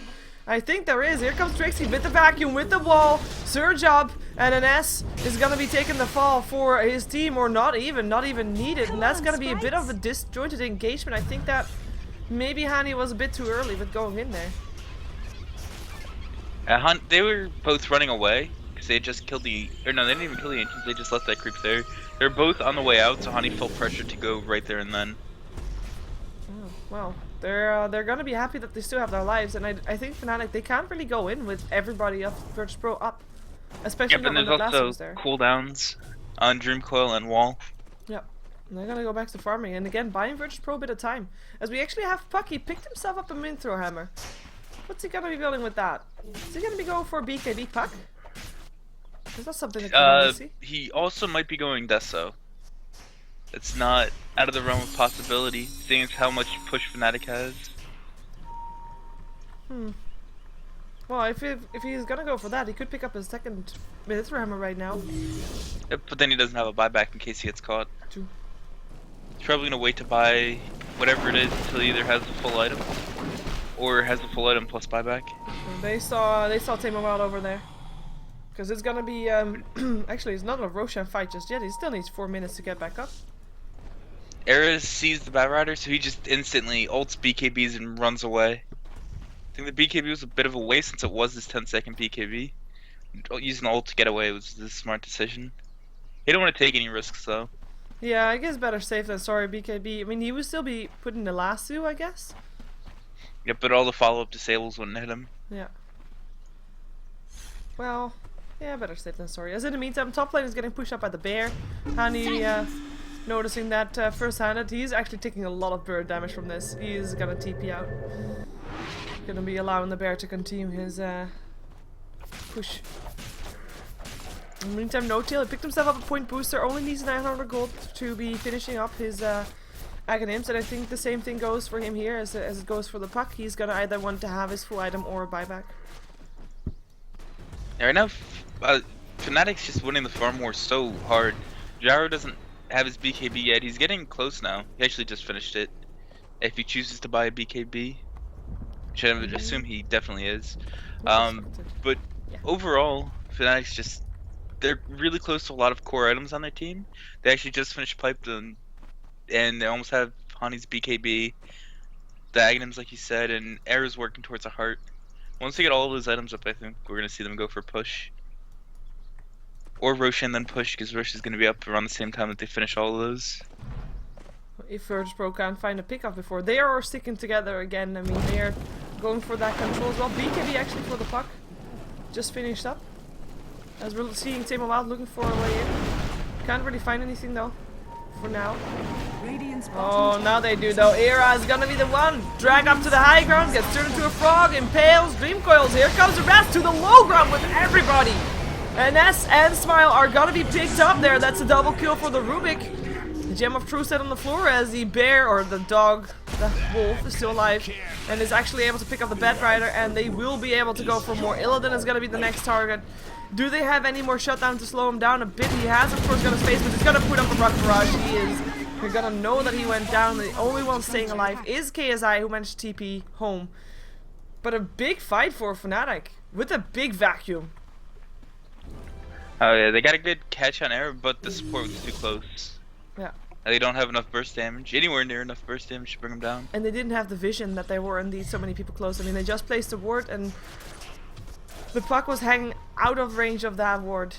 I think there is. Here comes Trixie with the vacuum, with the wall. Surge up, and an S is gonna be taking the fall for his team, or not even needed. And that's gonna be a bit of a disjointed engagement. I think that maybe Hani was a bit too early with going in there. They were both running away because they had just killed the. Or no, they didn't even kill the ancients. They just left that creep there. They were both on the way out, so Hani felt pressure to go right there and then. Oh, well. They're gonna be happy that they still have their lives, and I think Fnatic, they can't really go in with everybody of virtus.pro up, especially Yep, and when there's the blast also was there. cooldowns on Dream Coil and Wall. Yep, and they're gonna go back to farming, and again buying virtus.pro a bit of time, as we actually have Puck. He picked himself up a min throw hammer. What's he gonna be building with that? Is he gonna be going for a BKB Puck? Is that something that you see? He also might be going Deso. It's not out of the realm of possibility, seeing as how much push Fnatic has. Well, if he's gonna go for that, he could pick up his second Mythra hammer right now. Yep, but then he doesn't have a buyback in case he gets caught. True. He's probably gonna wait to buy whatever it is until he either has a full item or has a full item plus buyback. And they saw Tame Wild over there. Because it's gonna be actually it's not a Roshan fight just yet. He still needs 4 minutes to get back up. Era sees the Bat Rider, so he just instantly ults BKBs and runs away. I think the BKB was a bit of a waste since it was his 10-second BKB. Using ult to get away was the smart decision. He don't want to take any risks though. Yeah, I guess better safe than sorry BKB. I mean, he would still be put in the last two, I guess. Yep, but all the follow-up disables wouldn't hit him. Yeah. Well, yeah, better safe than sorry. As in the meantime, top lane is getting pushed up by the bear. Hani noticing that first-handed. He's actually taking a lot of bird damage from this. He is gonna TP out. Gonna be allowing the bear to continue his push. In the meantime, No Tail, he picked himself up a point booster. Only needs 900 gold to be finishing up his Aghanims, and I think the same thing goes for him here as it goes for the Puck. He's gonna either want to have his full item or a buyback. Yeah, right now, Fnatic's just winning the farm war so hard. Gyro doesn't have his BKB yet. He's getting close now. He actually just finished it. If he chooses to buy a BKB, which I would assume he definitely is. But Yeah. overall, Fnatic's just, they're really close to a lot of core items on their team. They actually just finished piped and they almost have Hani's BKB, the Aghanims like you said, and Era's working towards a heart. Once they get all of those items up, I think we're going to see them go for a push. Or Roshan then push, because Roshan's going to be up around the same time that they finish all of those. If virtus.pro can't find a pickup before, they are sticking together again. I mean, they are going for that control as well. BKB actually for the Puck. Just finished up. As we're seeing Tame Wild looking for a way in. Can't really find anything though. For now. Radiant's Oh, bottom now they do though. Era is gonna be the one. Drag up to the high ground, gets turned into a frog, impales, dream coils. Here comes the rest to the low ground with everybody. And S and Smile are gonna be picked up there. That's a double kill for the Rubik. The Gem of Truth set on the floor as the bear, or the dog, the wolf, is still alive and is actually able to pick up the Bat Rider, and they will be able to go for more. Illidan is gonna be the next target. Do they have any more shutdown to slow him down a bit? He has, of course, got his face, but he's gonna put up a rock barrage. You're gonna know that he went down. The only one staying alive is KSI, who managed to TP home. But a big fight for Fnatic with a big vacuum. Oh yeah, they got a good catch on Era, but the support was too close. Yeah. They don't have enough burst damage, anywhere near enough burst damage to bring them down. And they didn't have the vision that there were indeed so many people close. I mean, they just placed a ward, and the Puck was hanging out of range of that ward.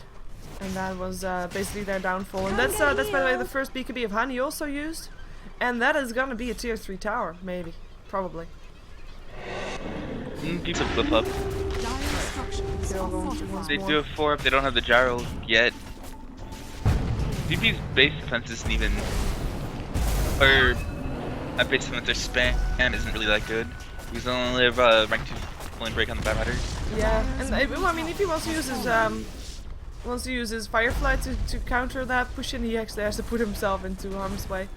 And that was basically their downfall. And that's by the way, the first BKB of Hani also used. And that is gonna be a tier 3 tower, maybe. Probably. People flip up. dire structures They're all are going to fortified. once They more. do a 4-up, they don't have the gyro yet. DP's base defense isn't even, or not base defense, their span isn't really that good. He's only have rank 2 lane break on the Bat Rider. Yeah, and I mean, if he wants to use his Firefly to counter that push in, he actually has to put himself into harm's way.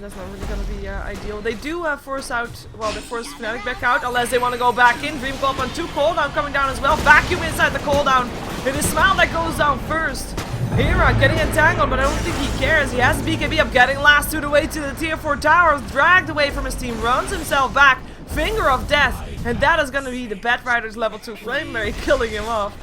That's not really gonna be ideal. They do force out, well, they force Fnatic back out unless they want to go back in. Dream go up on 2, cooldown coming down as well. Vacuum inside the cooldown. It is Smile that goes down first. Hera getting entangled, but I don't think he cares. He has BKB up, getting last to the way to the tier 4 towers, dragged away from his team, runs himself back. Finger of death, and that is gonna be the Bat Riders level 2 Flameberry killing him off.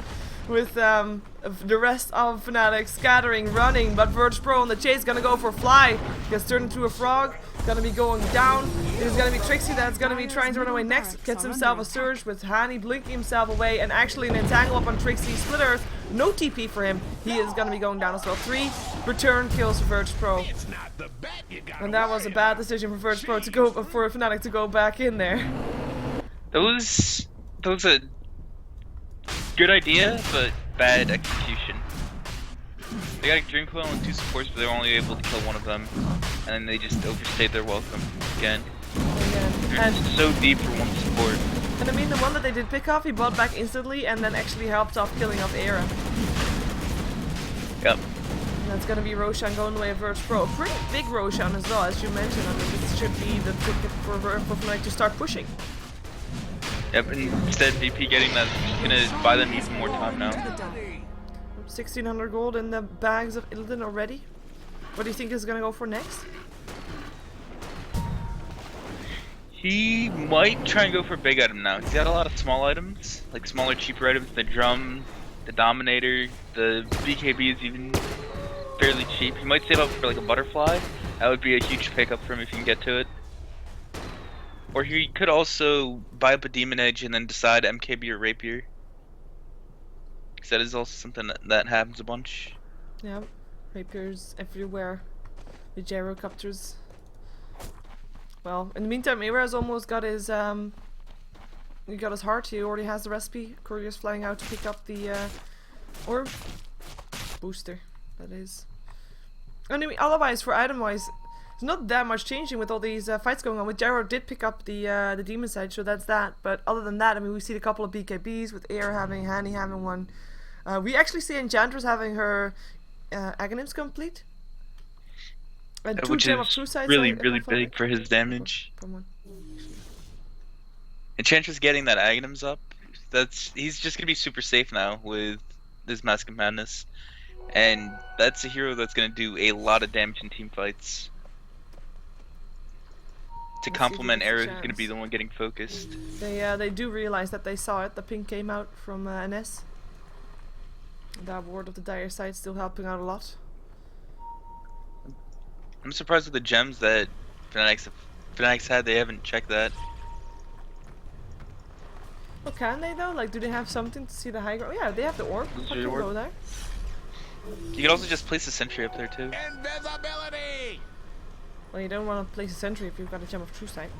With the rest of Fnatic scattering, running, but virtus.pro on the chase gonna go for Fly. Gets turned into a frog, gonna be going down. It is gonna be Trixie that's gonna be trying to run away next. Gets himself a surge with Hani blinking himself away, and actually an entangle up on Trixie. Split Earth, no TP for him. He is gonna be going down as well. 3 return kills for virtus.pro. And that was a bad decision for virtus.pro to go for Fnatic to go back in there. That was a good idea, but bad execution. They got a Dream Coil and 2 supports, but they were only able to kill one of them, and then they just overstayed their welcome again. They're just so deep for one support. And I mean, the one that they did pick off, he bought back instantly, and then actually helped off killing off Era. Yep. And that's gonna be Roshan going the way of virtus.pro. A pretty big Roshan as well, as you mentioned. I mean, this should be the ticket for Fnatic to start pushing. Yep, and instead VP getting that is gonna buy them even more time now. 1600 gold in the bags of Illidan already. What do you think is gonna go for next? He might try and go for a big item now. He's got a lot of small items, like smaller, cheaper items. The drum, the Dominator, the BKB is even fairly cheap. He might save up for like a butterfly. That would be a huge pickup for him if he can get to it. Or he could also buy up a Demon Edge and then decide MKB or Rapier. Because that is also something that happens a bunch. Yeah, Rapiers everywhere. The gyrocopters. Well, in the meantime, Era's almost got his he got his heart. He already has the recipe. Courier's flying out to pick up the orb booster. That is. Anyway, otherwise for item wise, there's not that much changing with all these fights going on. With Gyro did pick up the Demon's Edge, so that's that. But other than that, I mean, we see a couple of BKBs with Air having, Hani having one. We actually see Enchantress having her Aghanims complete. And two which Gem of is True Sights, really big for his damage. Enchantress getting that Aghanims up, he's just gonna be super safe now with this Mask of Madness. And that's a hero that's gonna do a lot of damage in team fights. To complement Era, who's gonna be the one getting focused. They do realize that they saw it. The ping came out from NS. That ward of the dire side still helping out a lot. I'm surprised with the gems that Fnatic's had. They haven't checked that. Oh, can they though? Like, do they have something to see the high ground? Oh, yeah, they have the orb. I can go there. You can also just place a sentry up there too. Invisibility! Well, you don't want to place a sentry if you've got a Gem of True Sight.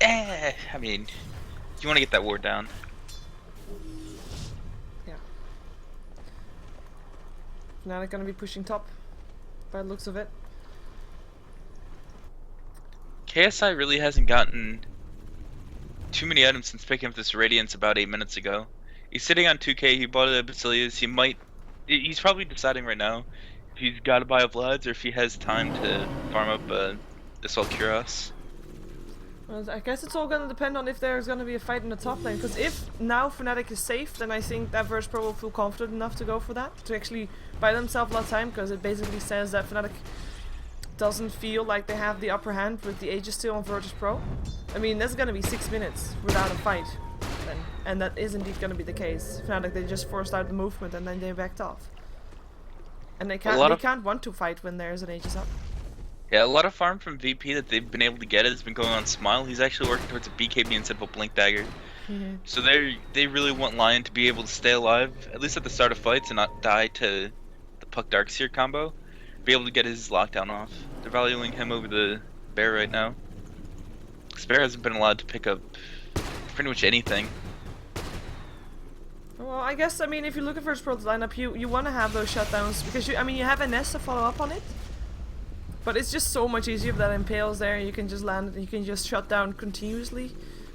I mean, you want to get that ward down. Yeah. Fnatic gonna be pushing top, by the looks of it. KSI really hasn't gotten too many items since picking up this Radiance about 8 minutes ago. He's sitting on 2k, he bought a Basilius, he's probably deciding right now if he's got to buy up Vlads or if he has time to farm up Assault Cuirass. Well, I guess it's all gonna depend on if there's gonna be a fight in the top lane, because if now Fnatic is safe, then I think that virtus.pro will feel confident enough to go for that, to actually buy themselves a lot of time, because it basically says that Fnatic doesn't feel like they have the upper hand with the Aegis still on virtus.pro. I mean, that's gonna be 6 minutes without a fight, then, and that is indeed gonna be the case. Fnatic, they just forced out the movement and then they backed off. And they can't want to fight when there's an Aegis up. Yeah, a lot of farm from VP that they've been able to get has been going on Smile. He's actually working towards a BKB instead of a Blink Dagger. So they really want Lion to be able to stay alive, at least at the start of fights, and not die to the Puck Darkseer combo. Be able to get his lockdown off. They're valuing him over the Bear right now. Because Bear hasn't been allowed to pick up pretty much anything. Well, I guess, I mean, if you look at virtus.pro's lineup, you want to have those shutdowns, because you have NS to follow up on it. But it's just so much easier if that impales there. You can just land it, you can just shut down continuously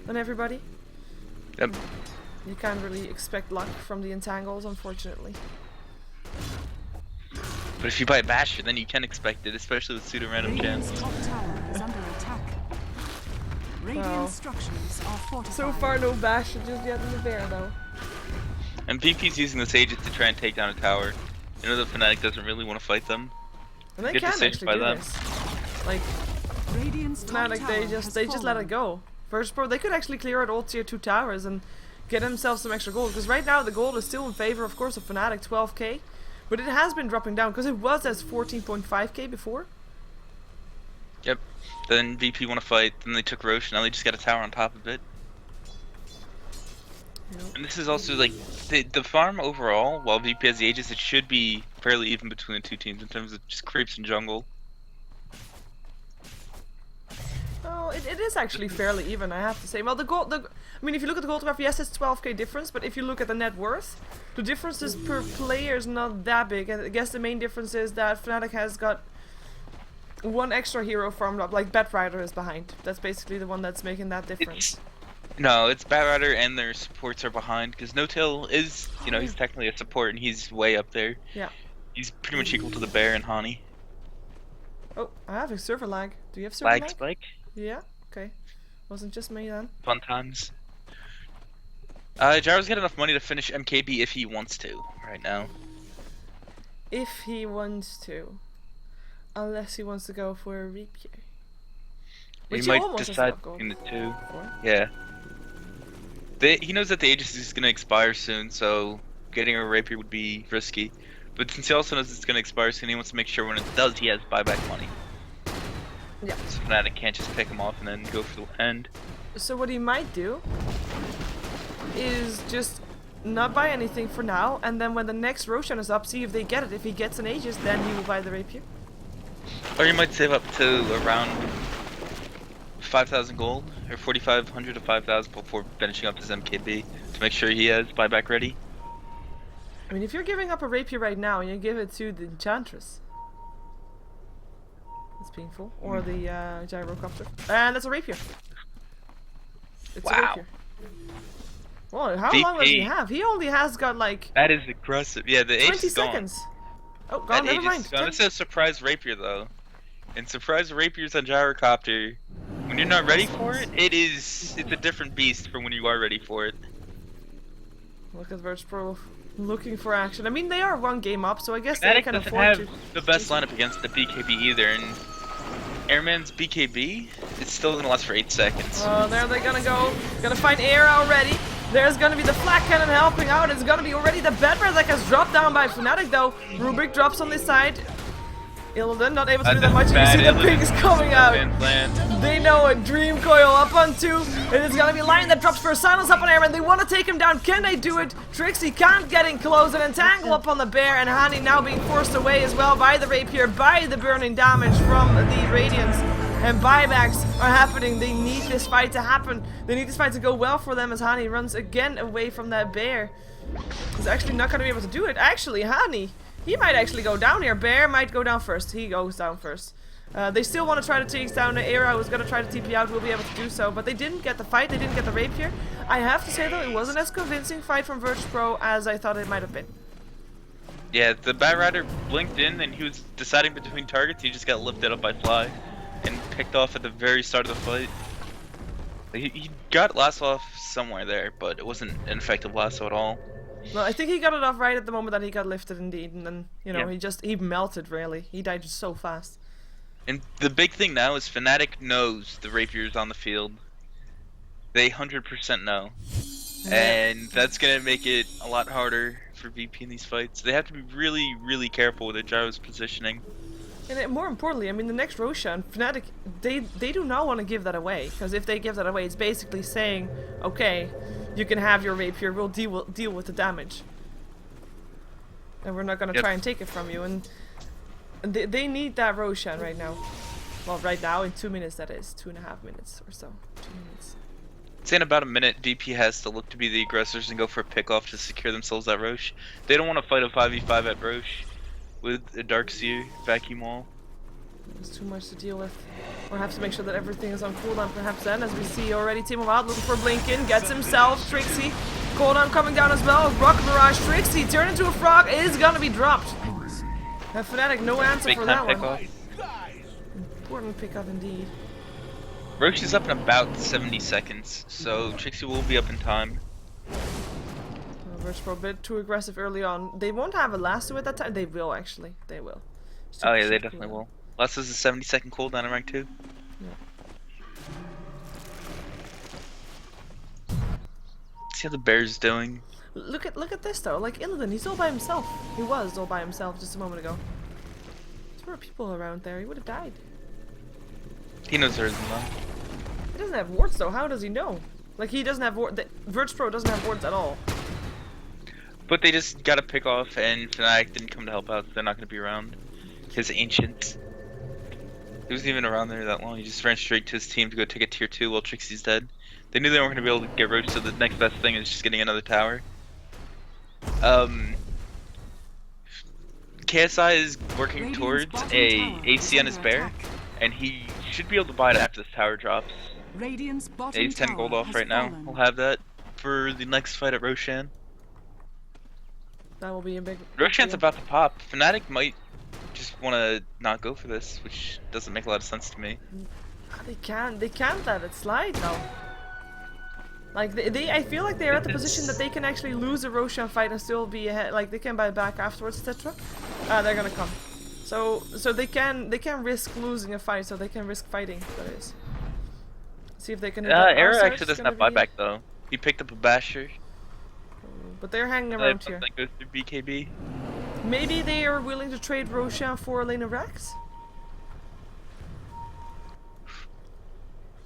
on everybody. Yep. You can't really expect luck from the entangles, unfortunately. But if you buy a Bastion, then you can expect it, especially with pseudo-random Radiant's chance. top tower is under attack. Radiant Wow. structures are fortified. So far, no Bastion just yet in the bear, though. And VP's using the Sages to try and take down a tower. You know, the Fnatic doesn't really want to fight them. And they Get the can Sage actually by do them. this. Like, Radiant's top Fnatic, tower they just let it go. virtus.pro, they could actually clear out all tier 2 towers and get themselves some extra gold. Because right now the gold is still in favor, of course, of Fnatic, 12k. But it has been dropping down because it was as 14.5k before. Yep. Then VP want to fight, then they took Roche, now they just got a tower on top of it. Yep. And this is also like, the farm overall, while VP has the Aegis, it should be fairly even between the two teams in terms of just creeps and jungle. Oh, it is actually fairly even, I have to say. Well, I mean, if you look at the gold graph, yes, it's 12k difference, but if you look at the net worth, the differences per player is not that big. And I guess the main difference is that Fnatic has got one extra hero farmed up, like Batrider is behind. That's basically the one that's making that difference. No, it's Batrider and their supports are behind, because No-Till is, you know, he's technically a support and he's way up there. Yeah. He's pretty much equal to the Bear and Hani. Oh, I have a server lag. Do you have server lag? Spike? Yeah? Okay. Wasn't just me then. Fun times. Gyro's got enough money to finish MKB if he wants to, right now. If he wants to. Unless he wants to go for a rapier. Which He might almost has decide enough gold between the two. for. Yeah. He knows that the Aegis is going to expire soon, so getting a rapier would be risky. But since he also knows it's going to expire soon, he wants to make sure when it does, he has buyback money. Yeah. So Fnatic can't just pick him off and then go for the end. So what he might do is just not buy anything for now, and then when the next Roshan is up, see if they get it. If he gets an Aegis, then he will buy the rapier. Or you might save up to around 5,000 gold, or 4,500 to 5,000 before finishing up his MKB to make sure he has buyback ready. I mean, if you're giving up a rapier right now and you give it to the Enchantress, it's painful. Or the gyrocopter. And that's a rapier. It's a Wow. rapier. Well, how long does he have? He only has got like That is aggressive. Yeah, the 20 Aegis is gone. seconds. Oh, That gone, never Aegis mind. is gone. It's a surprise rapier though. And surprise rapiers on gyrocopter, when you're not ready for it, it's a different beast from when you are ready for it. Look at virtus.pro looking for action. I mean, they are one game up, so I guess they Fnatic can doesn't afford have to. the best lineup against the BKB either, and Airman's BKB is still gonna last for 8 seconds. Oh, there they're gonna go. Gonna find air already. There's gonna be the flak cannon helping out. It's gonna be already the bedrock that has dropped down by Fnatic though. Rubik drops on this side. Illidan not able to do that much. You see the pigs coming out. They know it. Dream coil up on 2. It is gonna be Lion that drops for a silence up on Airman. They want to take him down. Can they do it? Trixie can't get in close and entangle up on the bear, and Hani now being forced away as well by the rapier, by the burning damage from the Radiance. And buybacks are happening. They need this fight to happen. They need this fight to go well for them as Hani runs again away from that bear. He's actually not gonna be able to do it. Actually, Hani, he might actually go down here. Bear might go down first. He goes down first. They still want to try to take down the Era, who's going to try to TP out, will be able to do so. But they didn't get the fight, they didn't get the rapier. I have to say though, it wasn't as convincing fight from virtus.pro as I thought it might have been. Yeah, the Batrider blinked in and he was deciding between targets. He just got lifted up by Fly and picked off at the very start of the fight. He got lasso off somewhere there, but it wasn't an effective lasso at all. No, I think he got it off right at the moment that he got lifted indeed, and then, you know, Yeah. he melted really. He died so fast. And the big thing now is Fnatic knows the rapier's on the field. They 100% know. And that's gonna make it a lot harder for VP in these fights. They have to be really, really careful with their gyro's positioning. And more importantly, I mean, the next Roshan, Fnatic, they do not want to give that away, because if they give that away, it's basically saying, okay, you can have your rapier, we'll deal with the damage. And we're not going to try and take it from you. And they need that Roshan right now. Well, right now, in 2 minutes that is. 2.5 minutes or so. 2 minutes. Say in about a minute, VP has to look to be the aggressors and go for a pick-off to secure themselves at Roche. They don't want to fight a 5v5 at Roche with a Darkseer vacuum wall. There's too much to deal with. Or have to make sure that everything is on cooldown perhaps then, as we see already Team of Out looking for Blinkin, gets himself Trixie. Cooldown coming down as well. Rocket Mirage Trixie turned into a frog is gonna be dropped. Fnatic, no answer Big for time that pick one. off. Important pickup indeed. Roche is up in about 70 seconds, so Trixie will be up in time. Virtus.pro a bit too aggressive early on. They won't have a lasso at that time. They will actually. They will. Oh yeah, Super they short definitely cooldown. will. Less is a 70-second cooldown in rank 2. See how the Bear's doing. Look at this though. Like Illidan, he's all by himself. He was all by himself just a moment ago. There were people around there. He would have died. He knows there isn't though. He doesn't have wards though. How does he know? Like he doesn't have wards. Virtus.pro doesn't have wards at all. But they just got to pick off, and Fnatic didn't come to help out. So they're not going to be around. His ancient. He wasn't even around there that long. He just ran straight to his team to go take a tier 2 while Trixie's dead. They knew they weren't going to be able to get Roach, so the next best thing is just getting another tower. KSI is working towards a AC on his bear, and he should be able to buy it after this tower drops. Radiant's bottom He's 10 tower gold off has right now. fallen. We'll have that for the next fight at Roshan. That will be a big. Roshan's about to pop. Fnatic might just want to not go for this, which doesn't make a lot of sense to me. They can't let it slide now. Like I feel like they're at the position that they can actually lose a Roshan fight and still be ahead. Like they can buy back afterwards, etc. They're gonna come. So they can risk losing a fight, so they can risk fighting. That is. See if they can. Era actually doesn't have buyback though. He picked up a basher. But they're hanging around here. That goes through BKB. Maybe they are willing to trade Roshan for Lena Rex?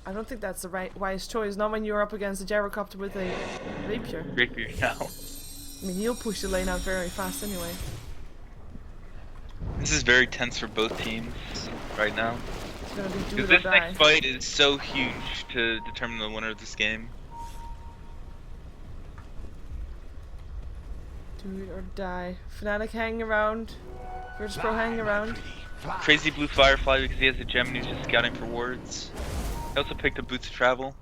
I don't think that's the wise choice, not when you're up against a gyrocopter with a rapier. Rapier now. I mean, he'll push the lane out very fast anyway. This is very tense for both teams right now. It's gonna be do Because it or this die. next fight is so huge to determine the winner of this game. Do it or die. Fnatic hanging around. Virtus.pro hanging around. Crazy Blue Firefly because he has a gem and he's just scouting for wards. He also picked up Boots of Travel.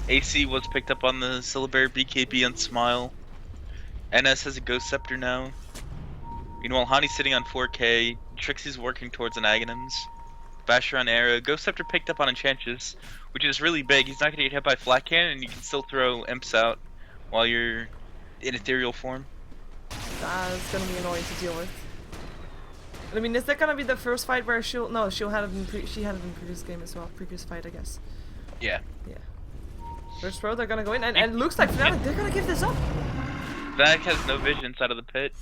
AC was picked up on the Syllabary BKB on Smile. NS has a Ghost Scepter now. Meanwhile, Hani's sitting on 4k. Trixie's working towards an Aghanims. Basher on Era. Ghost Scepter picked up on Enchantress, which is really big. He's not going to get hit by Flat Cannon, and you can still throw Imps out while you're in ethereal form. That's gonna be annoying to deal with. I mean, is that gonna be the first fight where she'll had it in she had it in previous game as well, previous fight I guess. Yeah. Yeah. Virtus.pro, they're gonna go in, and it looks like Fnatic, they're gonna give this up. Fnatic has no vision inside of the pit.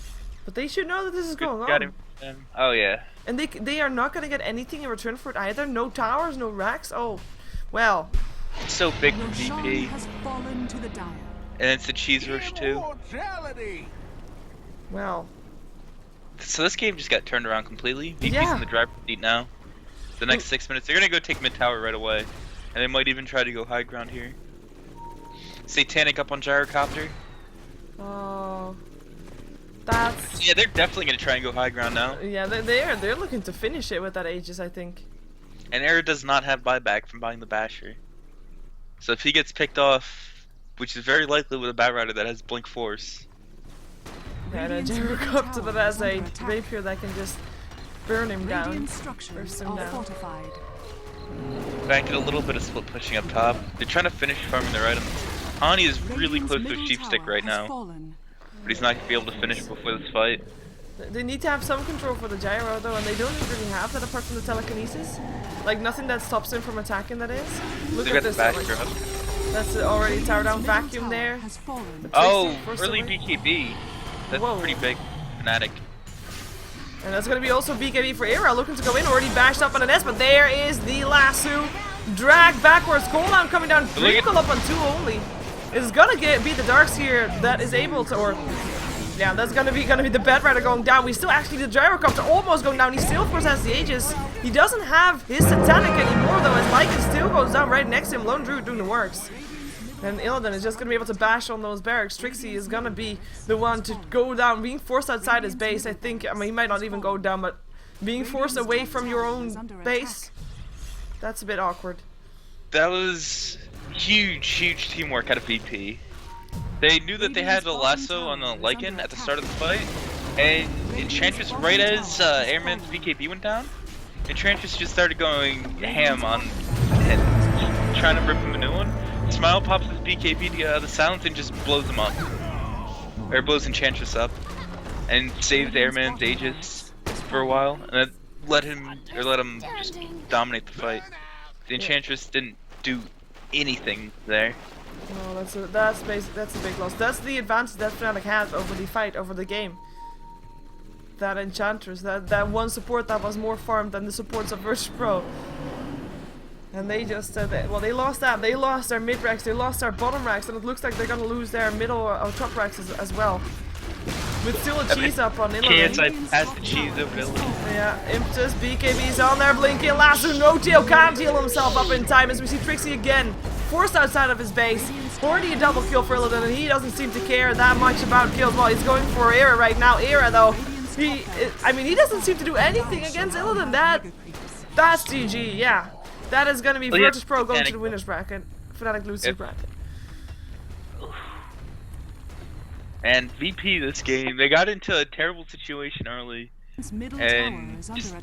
But they should know that this is going Got on. him. Oh yeah. And they are not gonna get anything in return for it either. No towers, no racks. Oh, well. It's so big for Roshan VP. has fallen to the dire. And it's the Cheese Rush too. Well. So this game just got turned around completely. VP's Yeah. in the driver's seat now. The next 6 minutes, they're gonna go take mid tower right away, and they might even try to go high ground here. Satanic up on gyrocopter. Oh. That's. Yeah, they're definitely gonna try and go high ground now. Yeah, they're looking to finish it with that Aegis, I think. And Era does not have buyback from buying the Basher. So if he gets picked off, which is very likely with a Batrider that has Blink Force. Yeah, and a Radiant's middle gyrocopter tower that has is a under attack. rapier that can just burn him down. Radiant structures Burst him are down. fortified. Back did a little bit of split pushing up top. They're trying to finish farming their items. Hani is really Radiant's close to a middle sheep stick tower right has now, fallen. but he's not gonna be able to finish before this fight. They need to have some control for the gyro though, and they don't really have that apart from the telekinesis. Like nothing that stops him from attacking, that is. Look They've at got the this. Basher Like, up. that's already tower down Radiant's middle vacuum tower there. has fallen. Oh, First early away. BKB. That's Whoa. pretty big. Fnatic. And that's gonna be also BKB for Era, looking to go in, already bashed up on an S, but there is the lasso. Drag backwards, cooldown coming down, Crinkle up on 2 only. It's gonna be the Darkseer that is able to, or yeah, that's gonna be the Batrider going down. We still actually the Gyrocopter almost going down. He still of course has the Aegis. He doesn't have his Satanic anymore though, as Lycan still goes down right next to him. Lone Druid doing the works. And Illidan is just gonna be able to bash on those barracks. Trixie is gonna be the one to go down, being forced outside his base. I think, I mean, he might not even go down, but being forced away from your own base, that's a bit awkward. That was huge teamwork out of VP. They knew that they had a lasso on the Lycan at the start of the fight, And Enchantress, right as Airman's BKB went down, Enchantress just started going ham on him, trying to rip him a new one. Smile pops his BKB to the silence and just blows him up. Or blows Enchantress up. And saves Airman's Aegis for a while. And then let him just dominate the fight. The Enchantress didn't do anything there. No, that's a big loss. That's the advantage that Fnatic has over the fight, over the game. That Enchantress, that one support that was more farmed than the supports of virtus.pro. And they just, they lost that. They lost their mid racks, they lost their bottom racks, and it looks like they're gonna lose their middle or top racks as well. With still a cheese up on Illidan. Can't I pass the cheese over to Illidan? Yeah, Impetus, BKB's on there, blinking, Lasso, no tail, can't heal himself up in time as we see Trixie again, forced outside of his base. Already a double kill for Illidan, and he doesn't seem to care that much about kills. Well, he's going for Era right now. Era though, he doesn't seem to do anything against Illidan. That's GG, yeah. That is gonna be virtus.pro going to the winners bracket. Fnatic losers bracket. And VP this game, they got into a terrible situation early and just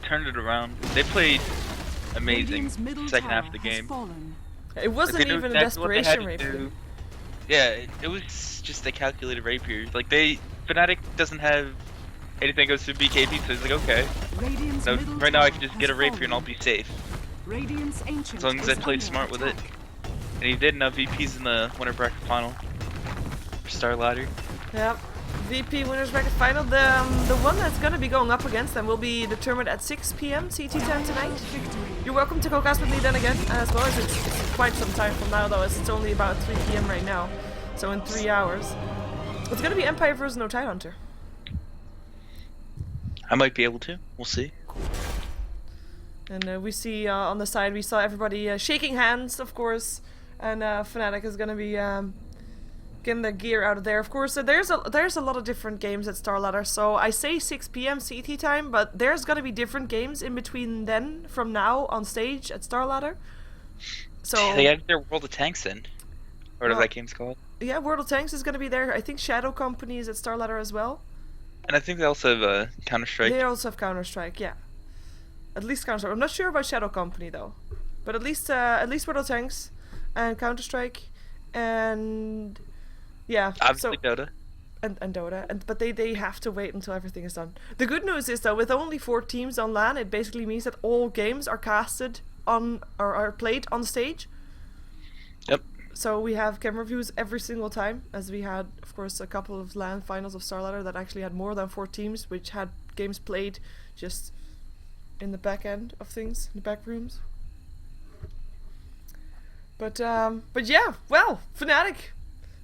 turned it around. They played amazing second half of the game. It wasn't even a desperation rapier. Yeah, it was just a calculated rapier. Like Fnatic doesn't have anything goes through BKB, so he's like, okay. So right now I can just get a rapier and I'll be safe. As long as I play smart with it. And he did enough VPs in the winner bracket final. StarLadder. Yep. VP winners bracket final. The one that's gonna be going up against them will be determined at 6 PM CT time tonight. You're welcome to co-cast with me then again, as well as it's quite some time from now though, as it's only about 3 PM right now. So in 3 hours. It's gonna be Empire versus No Tidehunter. I might be able to. We'll see. And we see on the side, we saw everybody shaking hands, of course. And Fnatic is gonna be getting their gear out of there. Of course, there's a lot of different games at StarLadder. So I say 6 PM CT time, but there's gonna be different games in between then, from now on stage at StarLadder. So they had their World of Tanks in. Or whatever that game's called. Yeah, World of Tanks is gonna be there. I think Shadow Company is at StarLadder as well. And I think they also have Counter-Strike. They also have Counter-Strike, yeah. At least Counter-Strike. I'm not sure about Shadow Company though. But at least World of Tanks and Counter-Strike and yeah. Obviously Dota. And Dota. But they have to wait until everything is done. The good news is though, with only 4 teams on LAN, it basically means that all games are casted on or are played on stage. Yep. So we have camera views every single time, as we had, of course, a couple of LAN finals of StarLadder that actually had more than 4 teams, which had games played just in the back end of things, in the back rooms. But yeah, well, Fnatic,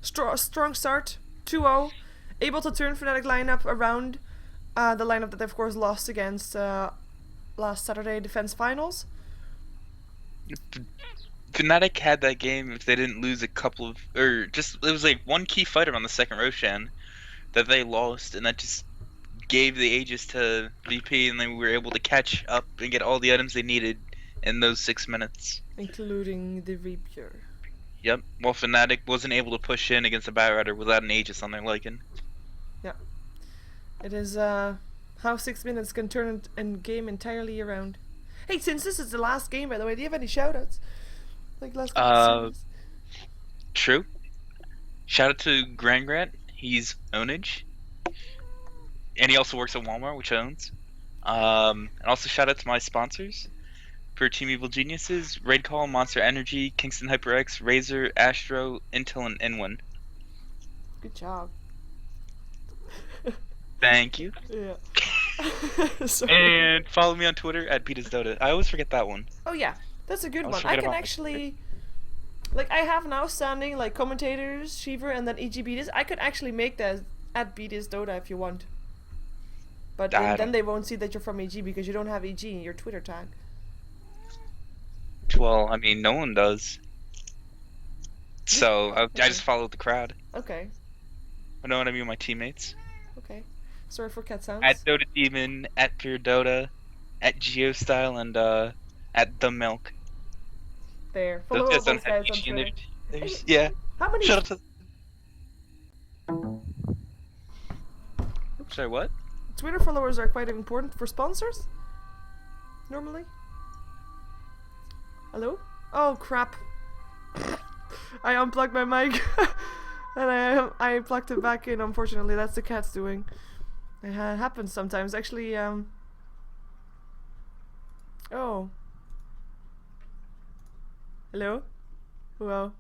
strong start, 2-0, able to turn Fnatic lineup around, the lineup that they of course lost against last Saturday Defense Finals. Fnatic had that game if they didn't lose a couple of, or just, it was like one key fighter on the second Roshan that they lost, and that just gave the Aegis to VP, and they were able to catch up and get all the items they needed in those 6 minutes. Including the Rapier. Yep, well Fnatic wasn't able to push in against a Batrider without an Aegis on their Lycan. Yeah. It is how 6 minutes can turn a game entirely around. Hey, since this is the last game, by the way, do you have any shoutouts? Like last game True. Shout out to Grant. He's ownage. And he also works at Walmart, which owns. And also shout out to my sponsors for Team Evil Geniuses: Raid Call, Monster Energy, Kingston HyperX, Razer, Astro, Intel, and N1. Good job. Thank you. Yeah. And follow me on Twitter at EG.Bdiz. I always forget that one. Oh yeah, that's a good one. I can actually, like, I have now standing like commentators, Sheever, and then EG.Bdiz. I could actually make that at EG.Bdiz if you want. But then they won't see that you're from EG because you don't have EG in your Twitter tag. Well, I mean, no one does. So I just followed the crowd. Okay. I know what I mean with my teammates. Okay. Sorry for cat sounds. At Dota Demon, at Pure Dota, at Geostyle, and at The Milk. There. Follow all those guys on Twitter. Yeah. How many? Shut up. Sorry, what? Twitter followers are quite important for sponsors. Normally. Hello? Oh crap! I unplugged my mic and I plugged it back in. Unfortunately, that's the cat's doing. It happens sometimes. Actually, oh. Hello? Well.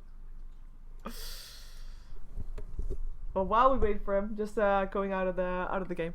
Well, while we wait for him, just going out of the game.